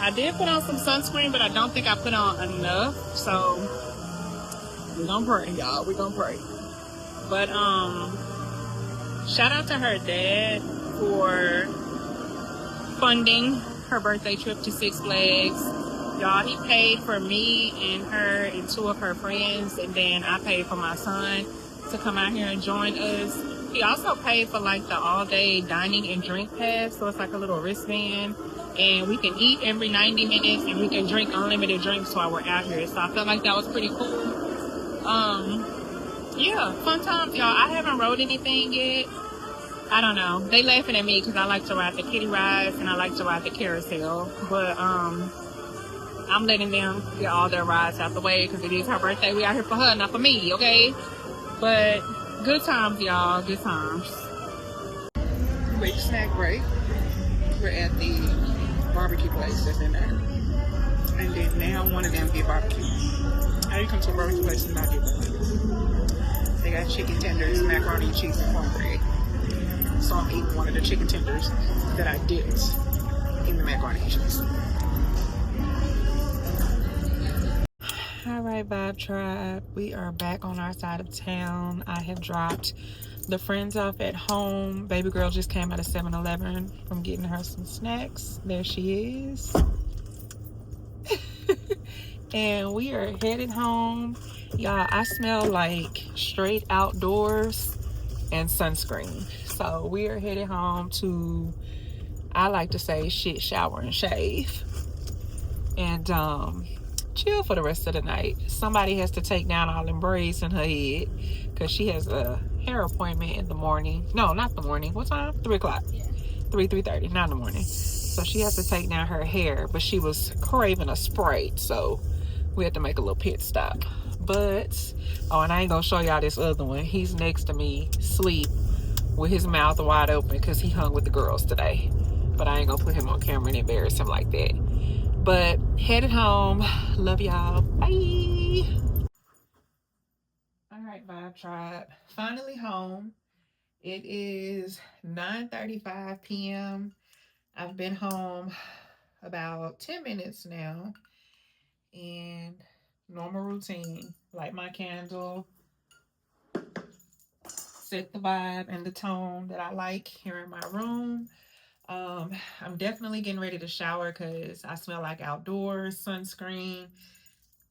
I did put on some sunscreen, but I don't think I put on enough. So we're gonna pray, y'all. We're gonna pray. But shout out to her dad for funding her birthday trip to Six Flags. Y'all, he paid for me and her and two of her friends, and then I paid for my son to come out here and join us. He also paid for like the all-day dining and drink pass, so it's like a little wristband, and we can eat every 90 minutes and we can drink unlimited drinks while we're out here. So I felt like that was pretty cool. Yeah, fun times, y'all. I haven't rode anything yet. I don't know. They laughing at me because I like to ride the kiddie rides and I like to ride the carousel. But I'm letting them get all their rides out the way because it is her birthday. We out here for her, not for me, okay? But good times, y'all. Good times. Quick snack break. We're at the barbecue place that's in there. And then now one of them get barbecue. How you come to a barbecue place and not get barbecue? They got chicken tenders, macaroni and cheese, and cornbread. So I'm eating one of the chicken tenders that I dipped in the macaroni and cheese. All right, Vibe Tribe. We are back on our side of town. I have dropped the friends off at home. Baby girl just came out of 7-Eleven from getting her some snacks. There she is. And we are headed home. Y'all, I smell like straight outdoors and sunscreen. So we are headed home to, I like to say, shit, shower, and shave. And chill for the rest of the night. Somebody has to take down all them braids in her head because she has a hair appointment in the morning. No, not the morning. What time? 3 o'clock. 3:30, not in the morning. So she has to take down her hair, but she was craving a Sprite, so we had to make a little pit stop. But oh, and I ain't gonna show y'all this other one. He's next to me, sleep with his mouth wide open because he hung with the girls today. But I ain't gonna put him on camera and embarrass him like that. But headed home. Love y'all. Bye. All right, Vibe Tribe. Finally home. It is 9:35 p.m. I've been home about 10 minutes now. And normal routine. Light my candle. Set the vibe and the tone that I like here in my room. I'm definitely getting ready to shower because I smell like outdoors, sunscreen,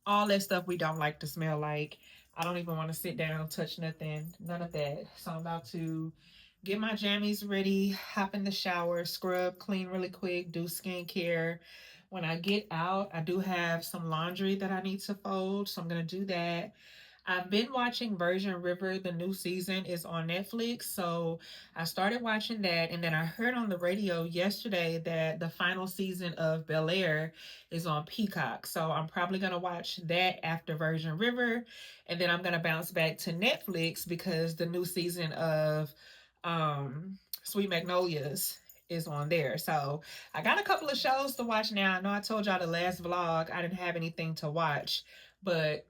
all that stuff we don't like to smell like. I don't even want to sit down, touch nothing, none of that. So I'm about to get my jammies ready, hop in the shower, scrub, clean really quick, do skincare. When I get out, I do have some laundry that I need to fold, so I'm going to do that. I've been watching Virgin River. The new season is on Netflix. So I started watching that. And then I heard on the radio yesterday that the final season of Bel Air is on Peacock. So I'm probably going to watch that after Virgin River. And then I'm going to bounce back to Netflix because the new season of Sweet Magnolias is on there. So I got a couple of shows to watch now. I know I told y'all the last vlog I didn't have anything to watch, but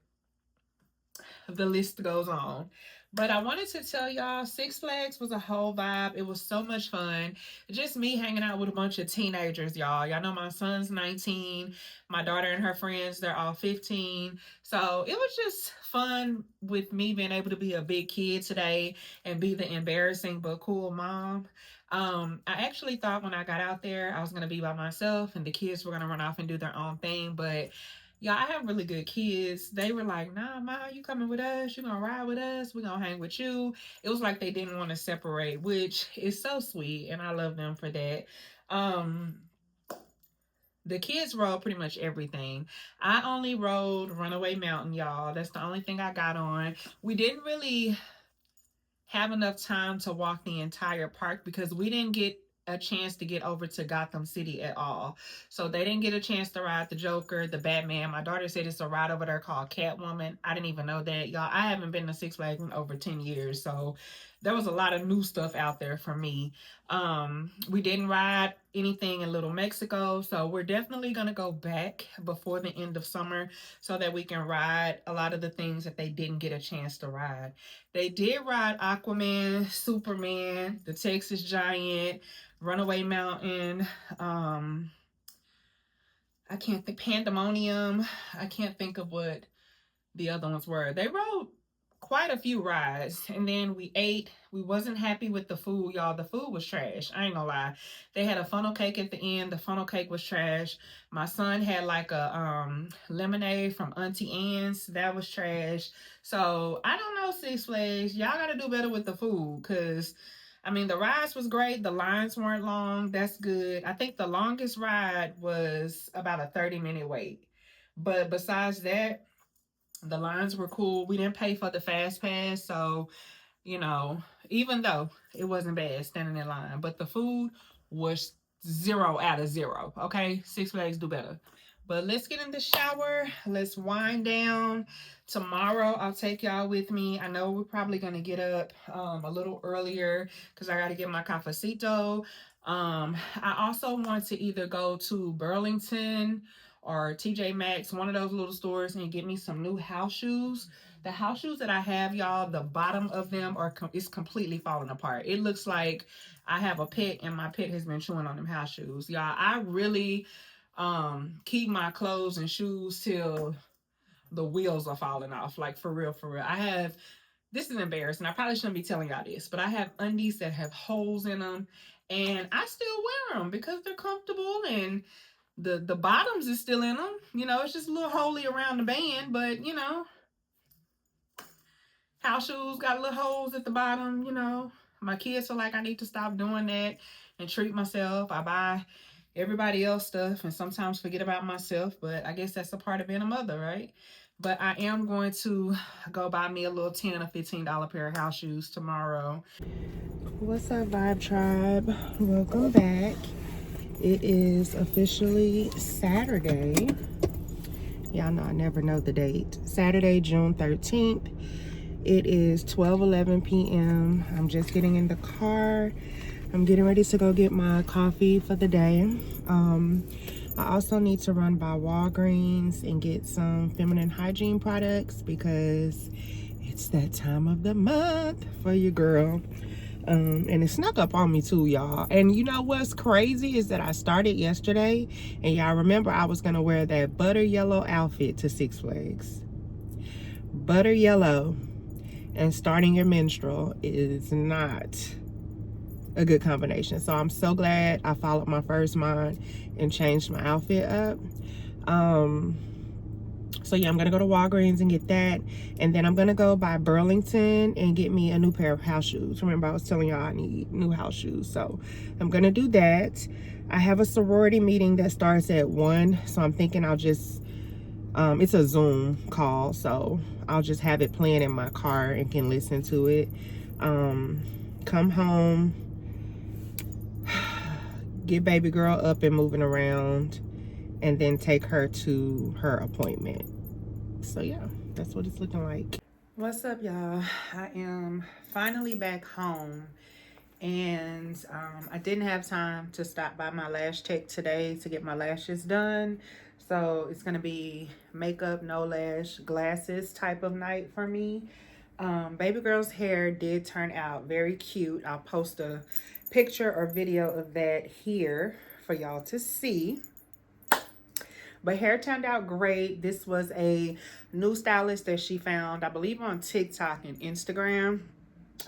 the list goes on. But I wanted to tell y'all, Six Flags was a whole vibe. It was so much fun. Just me hanging out with a bunch of teenagers, y'all. Y'all know my son's 19. My daughter and her friends, they're all 15. So it was just fun with me being able to be a big kid today and be the embarrassing but cool mom. I actually thought when I got out there, I was going to be by myself and the kids were going to run off and do their own thing. But yeah, I have really good kids. They were like, nah, Ma, you coming with us? You gonna ride with us? We gonna hang with you. It was like they didn't want to separate, which is so sweet, and I love them for that. Um, the kids rode pretty much everything. I only rode Runaway Mountain, y'all. That's the only thing I got on. We didn't really have enough time to walk the entire park because we didn't get a chance to get over to Gotham City at all. So they didn't get a chance to ride the Joker, the Batman. My daughter said it's a ride over there called Catwoman. I didn't even know that. Y'all, I haven't been to Six Flags in over 10 years. So there was a lot of new stuff out there for me. We didn't ride anything in Little Mexico. So we're definitely going to go back before the end of summer so that we can ride a lot of the things that they didn't get a chance to ride. They did ride Aquaman, Superman, the Texas Giant, Runaway Mountain, I can't think, Pandemonium. I can't think of what the other ones were. They rode quite a few rides, and then we ate. We wasn't happy with the food, y'all. The food was trash. I ain't gonna lie. They had a funnel cake at the end. The funnel cake was trash. My son had like a lemonade from Auntie Anne's. That was trash. So I don't know, Six Flags. Y'all gotta do better with the food, cause I mean the rides was great. The lines weren't long. That's good. I think the longest ride was about a 30-minute wait. But besides that, the lines were cool. We didn't pay for the fast pass, so you know, even though it wasn't bad standing in line, but the food was 0 out of 0. Okay, Six Flags do better. But let's get in the shower. Let's wind down. Tomorrow I'll take y'all with me. I know we're probably gonna get up a little earlier because I gotta get my cafecito. I also want to either go to Burlington or TJ Maxx, one of those little stores, and get me some new house shoes. The house shoes that I have, y'all, the bottom of them is completely falling apart. It looks like I have a pet and my pet has been chewing on them house shoes. Y'all, I really keep my clothes and shoes till the wheels are falling off. Like for real, for real. I have, this is embarrassing. I probably shouldn't be telling y'all this, but I have undies that have holes in them and I still wear them because they're comfortable, and the bottoms is still in them. You know, it's just a little holey around the band, but you know, house shoes got little holes at the bottom, you know. My kids feel like I need to stop doing that and treat myself. I buy everybody else stuff and sometimes forget about myself, but I guess that's a part of being a mother, right? But I am going to go buy me a little $10 or $15 pair of house shoes tomorrow. What's up, Vibe Tribe? Welcome back. It is officially Saturday. Y'all know I never know the date. Saturday, June 13th. It is 12:11 p.m. I'm just getting in the car. I'm getting ready to go get my coffee for the day. I also need to run by Walgreens and get some feminine hygiene products because it's that time of the month for your girl. And it snuck up on me too, y'all. And you know what's crazy is that I started yesterday, and y'all remember I was gonna wear that butter yellow outfit to Six Flags. Butter yellow and starting your menstrual is not a good combination. So I'm so glad I followed my first mind and changed my outfit up. So yeah, I'm gonna go to Walgreens and get that, and then I'm gonna go by Burlington and get me a new pair of house shoes. Remember I was telling y'all I need new house shoes, so I'm gonna do that. I have a sorority meeting that starts at 1, so I'm thinking I'll just it's a Zoom call, so I'll just have it playing in my car and can listen to it. Come home, get baby girl up and moving around, and then take her to her appointment. So yeah, that's what it's looking like. What's up, y'all? I am finally back home, and I didn't have time to stop by my lash tech today to get my lashes done. So it's gonna be makeup, no lash, glasses type of night for me. Baby girl's hair did turn out very cute. I'll post a picture or video of that here for y'all to see. But hair turned out great. This was a new stylist that she found, I believe, on TikTok and Instagram.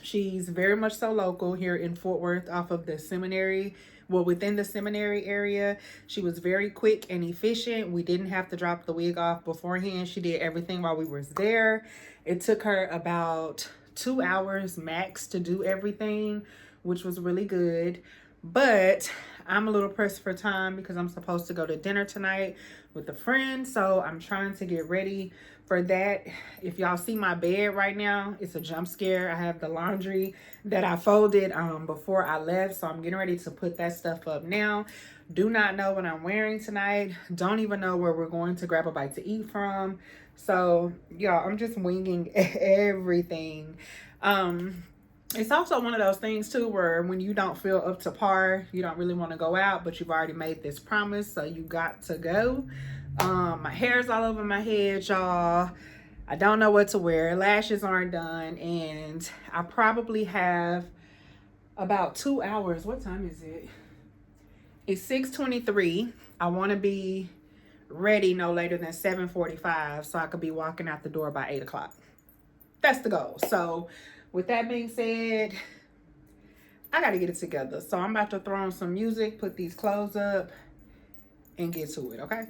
She's very much so local here in Fort Worth off of the seminary. Well, within the seminary area. She was very quick and efficient. We didn't have to drop the wig off beforehand. She did everything while we was there. It took her about 2 hours max to do everything, which was really good. But I'm a little pressed for time because I'm supposed to go to dinner tonight with a friend. So I'm trying to get ready for that. If y'all see my bed right now, it's a jump scare. I have the laundry that I folded before I left. So I'm getting ready to put that stuff up now. Do not know what I'm wearing tonight. Don't even know where we're going to grab a bite to eat from. So y'all, I'm just winging everything. It's also one of those things too where when you don't feel up to par, you don't really want to go out, but you've already made this promise, so you got to go. My hair's all over my head, y'all. I don't know what to wear. Lashes aren't done, and I probably have about 2 hours. What time is it? It's 6:23. I want to be ready no later than 7:45 so I could be walking out the door by 8 o'clock. That's the goal. So with that being said, I got to get it together. So I'm about to throw on some music, put these clothes up, and get to it, okay?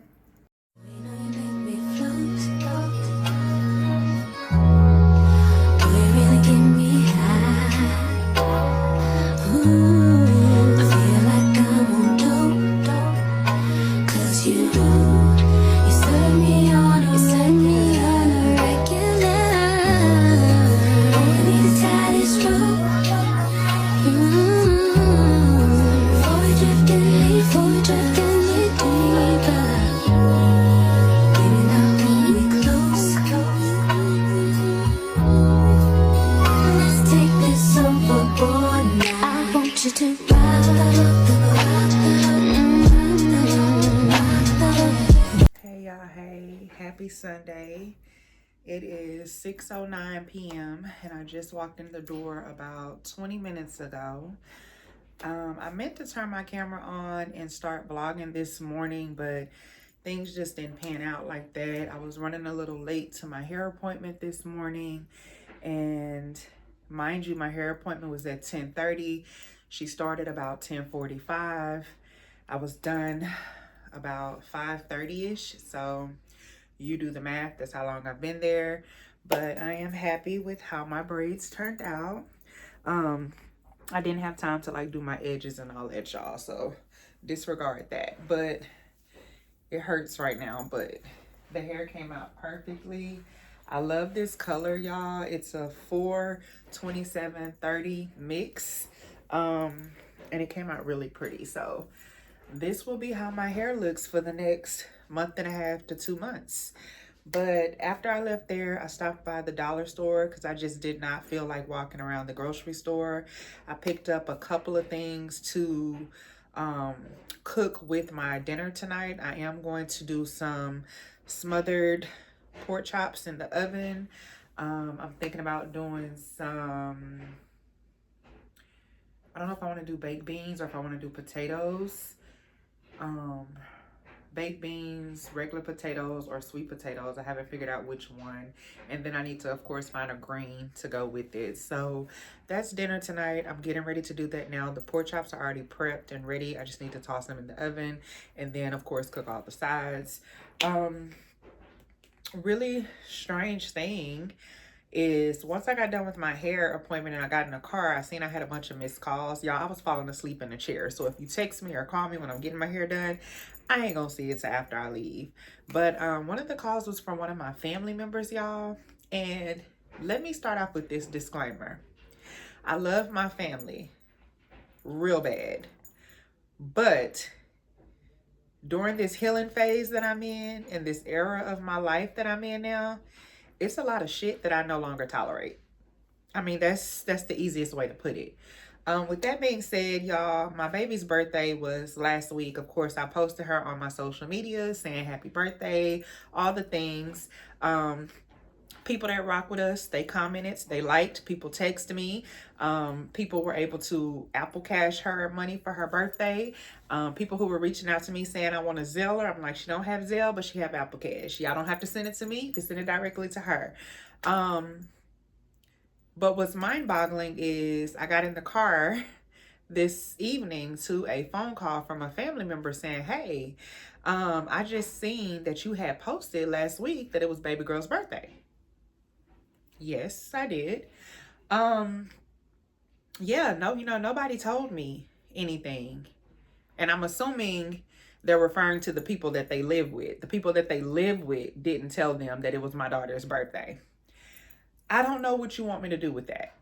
Hey y'all, hey, happy Sunday. It is 6:09 p.m. and I just walked in the door about 20 minutes ago. I meant to turn my camera on and start vlogging this morning, but things just didn't pan out like that. I was running a little late to my hair appointment this morning, and mind you, my hair appointment was at 10:30. She started about 10:45. I was done about 5:30ish, so you do the math. That's how long I've been there, but I am happy with how my braids turned out. I didn't have time to like do my edges and all that, y'all, so disregard that. But it hurts right now, but the hair came out perfectly. I love this color, y'all. It's a 4/27/30 mix, and it came out really pretty. So this will be how my hair looks for the next month and a half to 2 months. But after I left there, I stopped by the dollar store because I just did not feel like walking around the grocery store. I picked up a couple of things to cook with my dinner tonight. I am going to do some smothered pork chops in the oven. I'm thinking about doing some, I don't know if I want to do baked beans or if I want to do potatoes. Baked beans, regular potatoes, or sweet potatoes. I haven't figured out which one. And then I need to, of course, find a green to go with it. So that's dinner tonight. I'm getting ready to do that now. The pork chops are already prepped and ready. I just need to toss them in the oven and then, of course, cook all the sides. Really strange thing is once I got done with my hair appointment and I got in the car, I seen I had a bunch of missed calls. Y'all, I was falling asleep in the chair. So if you text me or call me when I'm getting my hair done, I ain't gonna see it till after I leave. But one of the calls was from one of my family members, y'all. And let me start off with this disclaimer. I love my family real bad. But during this healing phase that I'm in this era of my life that I'm in now, it's a lot of shit that I no longer tolerate. I mean, that's the easiest way to put it. With that being said, y'all, my baby's birthday was last week. Of course, I posted her on my social media saying happy birthday, all the things. People that rock with us, they commented, they liked, people texted me. People were able to Apple Cash her money for her birthday. People who were reaching out to me saying, I want a Zelle her. I'm like, she don't have Zelle, but she have Apple Cash. Y'all don't have to send it to me. You can send it directly to her. But what's mind-boggling is I got in the car this evening to a phone call from a family member saying, hey, I just seen that you had posted last week that it was baby girl's birthday. Yes, I did. Yeah, no, nobody told me anything. And I'm assuming they're referring to the people that they live with. The people that they live with didn't tell them that it was my daughter's birthday. I don't know what you want me to do with that.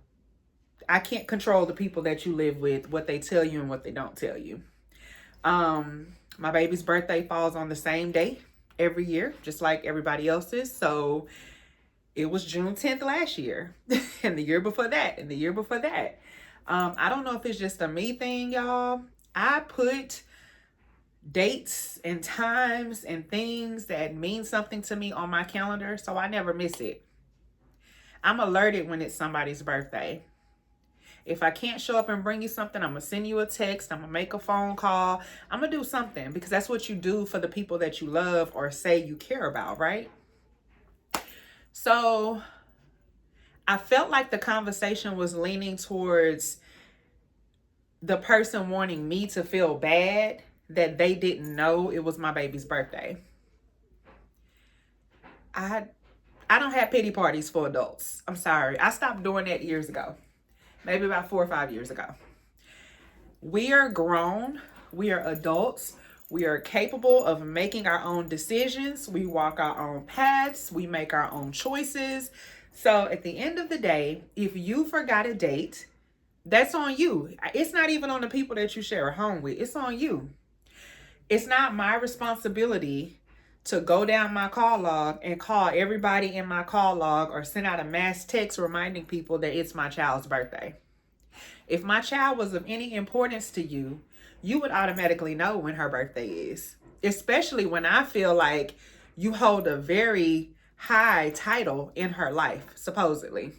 I can't control the people that you live with, what they tell you and what they don't tell you. My baby's birthday falls on the same day every year, just like everybody else's. So it was June 10th last year, and the year before that, and the year before that. I don't know if it's just a me thing, y'all. I put dates and times and things that mean something to me on my calendar, so I never miss it. I'm alerted when it's somebody's birthday. If I can't show up and bring you something, I'm going to send you a text. I'm going to make a phone call. I'm going to do something, because that's what you do for the people that you love or say you care about, right? So I felt like the conversation was leaning towards the person wanting me to feel bad that they didn't know it was my baby's birthday. I don't have pity parties for adults. I'm sorry. I stopped doing that years ago. Maybe about 4 or 5 years ago. We are grown. We are adults. We are capable of making our own decisions. We walk our own paths. We make our own choices. So at the end of the day, if you forgot a date, that's on you. It's not even on the people that you share a home with. It's on you. It's not my responsibility to go down my call log and call everybody in my call log or send out a mass text reminding people that it's my child's birthday. If my child was of any importance to you, you would automatically know when her birthday is, especially when I feel like you hold a very high title in her life, supposedly.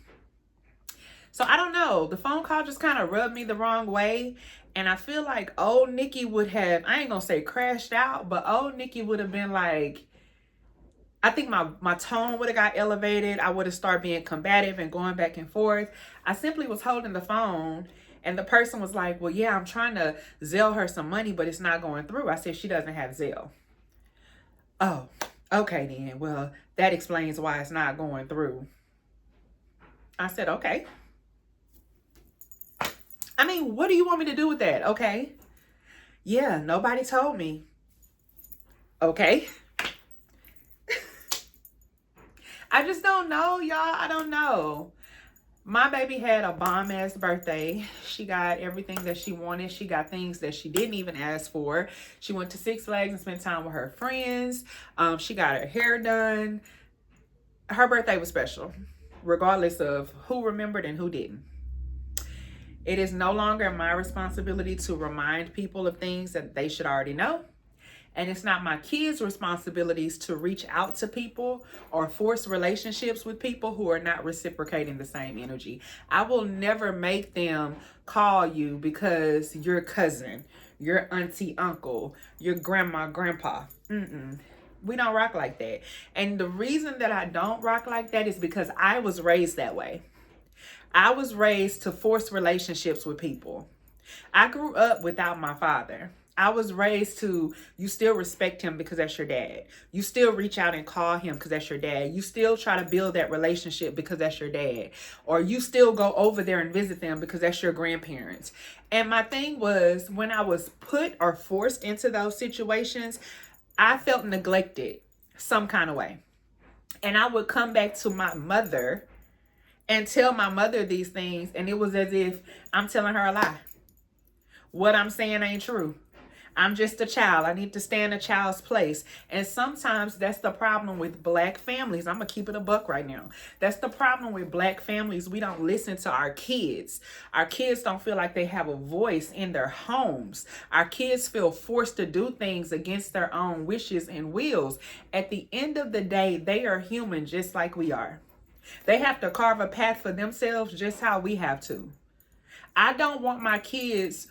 So I don't know. The phone call just kind of rubbed me the wrong way. And I feel like old Nikki would have, I ain't gonna say crashed out, but old Nikki would have been like, I think my tone would have got elevated. I would have started being combative and going back and forth. I simply was holding the phone and the person was like, well, yeah, I'm trying to Zelle her some money, but it's not going through. I said, she doesn't have Zelle. Oh, okay then. Well, that explains why it's not going through. I said, okay. I mean, what do you want me to do with that? Okay. Yeah, nobody told me. Okay. I just don't know, y'all. I don't know. My baby had a bomb-ass birthday. She got everything that she wanted. She got things that she didn't even ask for. She went to Six Flags and spent time with her friends. She got her hair done. Her birthday was special, regardless of who remembered and who didn't. It is no longer my responsibility to remind people of things that they should already know. And it's not my kids' responsibilities to reach out to people or force relationships with people who are not reciprocating the same energy. I will never make them call you because your cousin, your auntie, uncle, your grandma, grandpa. We don't rock like that. And the reason that I don't rock like that is because I was raised that way. I was raised to force relationships with people. I grew up without my father. I was raised to, you still respect him because that's your dad. You still reach out and call him because that's your dad. You still try to build that relationship because that's your dad. Or you still go over there and visit them because that's your grandparents. And my thing was, when I was put or forced into those situations, I felt neglected some kind of way. And I would come back to my mother and tell my mother these things, and it was as if I'm telling her a lie. What I'm saying ain't true. I'm just a child. I need to stay in a child's place. And sometimes that's the problem with Black families. I'm going to keep it a buck right now. That's the problem with Black families. We don't listen to our kids. Our kids don't feel like they have a voice in their homes. Our kids feel forced to do things against their own wishes and wills. At the end of the day, they are human just like we are. They have to carve a path for themselves just how we have to. I don't want my kids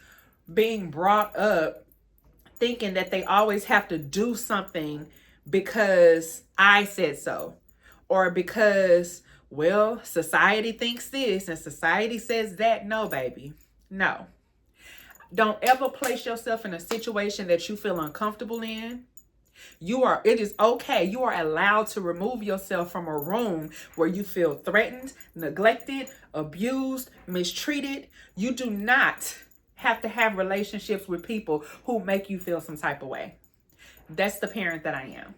being brought up thinking that they always have to do something because I said so, or because, well, society thinks this and society says that. No, baby. No. Don't ever place yourself in a situation that you feel uncomfortable in. It is okay. You are allowed to remove yourself from a room where you feel threatened, neglected, abused, mistreated. You do not have to have relationships with people who make you feel some type of way. That's the parent that I am.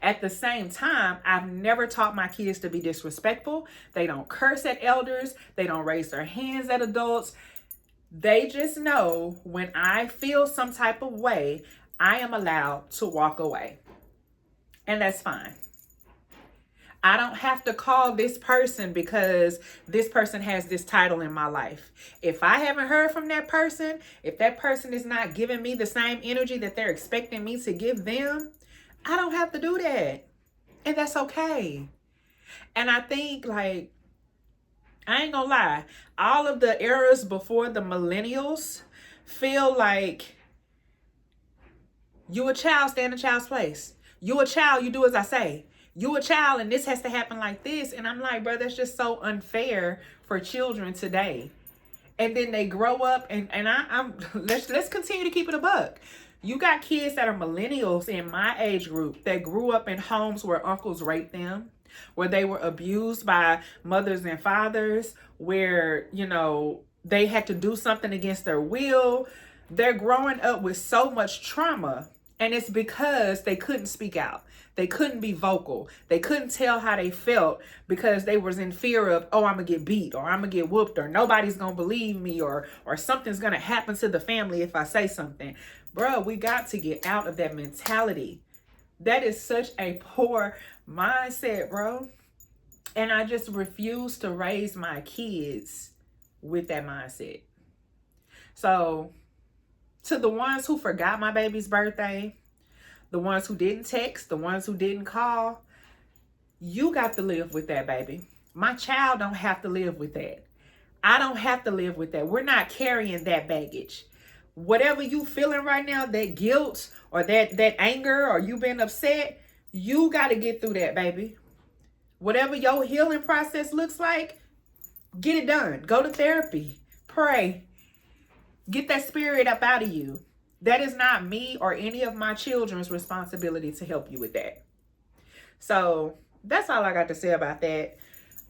At the same time, I've never taught my kids to be disrespectful. They don't curse at elders. They don't raise their hands at adults. They just know when I feel some type of way, I am allowed to walk away. And that's fine. I don't have to call this person because this person has this title in my life. If I haven't heard from that person, if that person is not giving me the same energy that they're expecting me to give them, I don't have to do that. And that's okay. And I think, like, I ain't gonna lie. All of the eras before the millennials feel like you a child, stay in a child's place. You a child, you do as I say. You a child, and this has to happen like this. And I'm like, bro, that's just so unfair for children today. And then they grow up, and I'm let's continue to keep it a buck. You got kids that are millennials in my age group that grew up in homes where uncles raped them, where they were abused by mothers and fathers, where, you know, they had to do something against their will. They're growing up with so much trauma, and it's because they couldn't speak out. They couldn't be vocal. They couldn't tell how they felt because they was in fear of, oh, I'm gonna get beat, or I'm gonna get whooped, or nobody's gonna believe me, or something's gonna happen to the family if I say something. Bro, we got to get out of that mentality. That is such a poor mindset, bro. And I just refuse to raise my kids with that mindset. So, to the ones who forgot my baby's birthday, the ones who didn't text, the ones who didn't call, you got to live with that, baby. My child don't have to live with that. I don't have to live with that. We're not carrying that baggage. Whatever you feeling right now, that guilt or that anger, or you been upset, you got to get through that, baby. Whatever your healing process looks like, get it done. Go to therapy. Pray. Get that spirit up out of you. That is not me or any of my children's responsibility to help you with that. So that's all I got to say about that.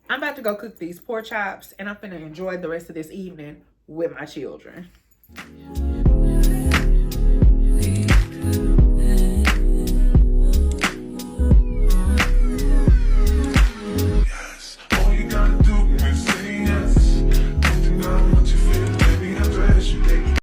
I'm about to go cook these pork chops, and I'm finna enjoy the rest of this evening with my children.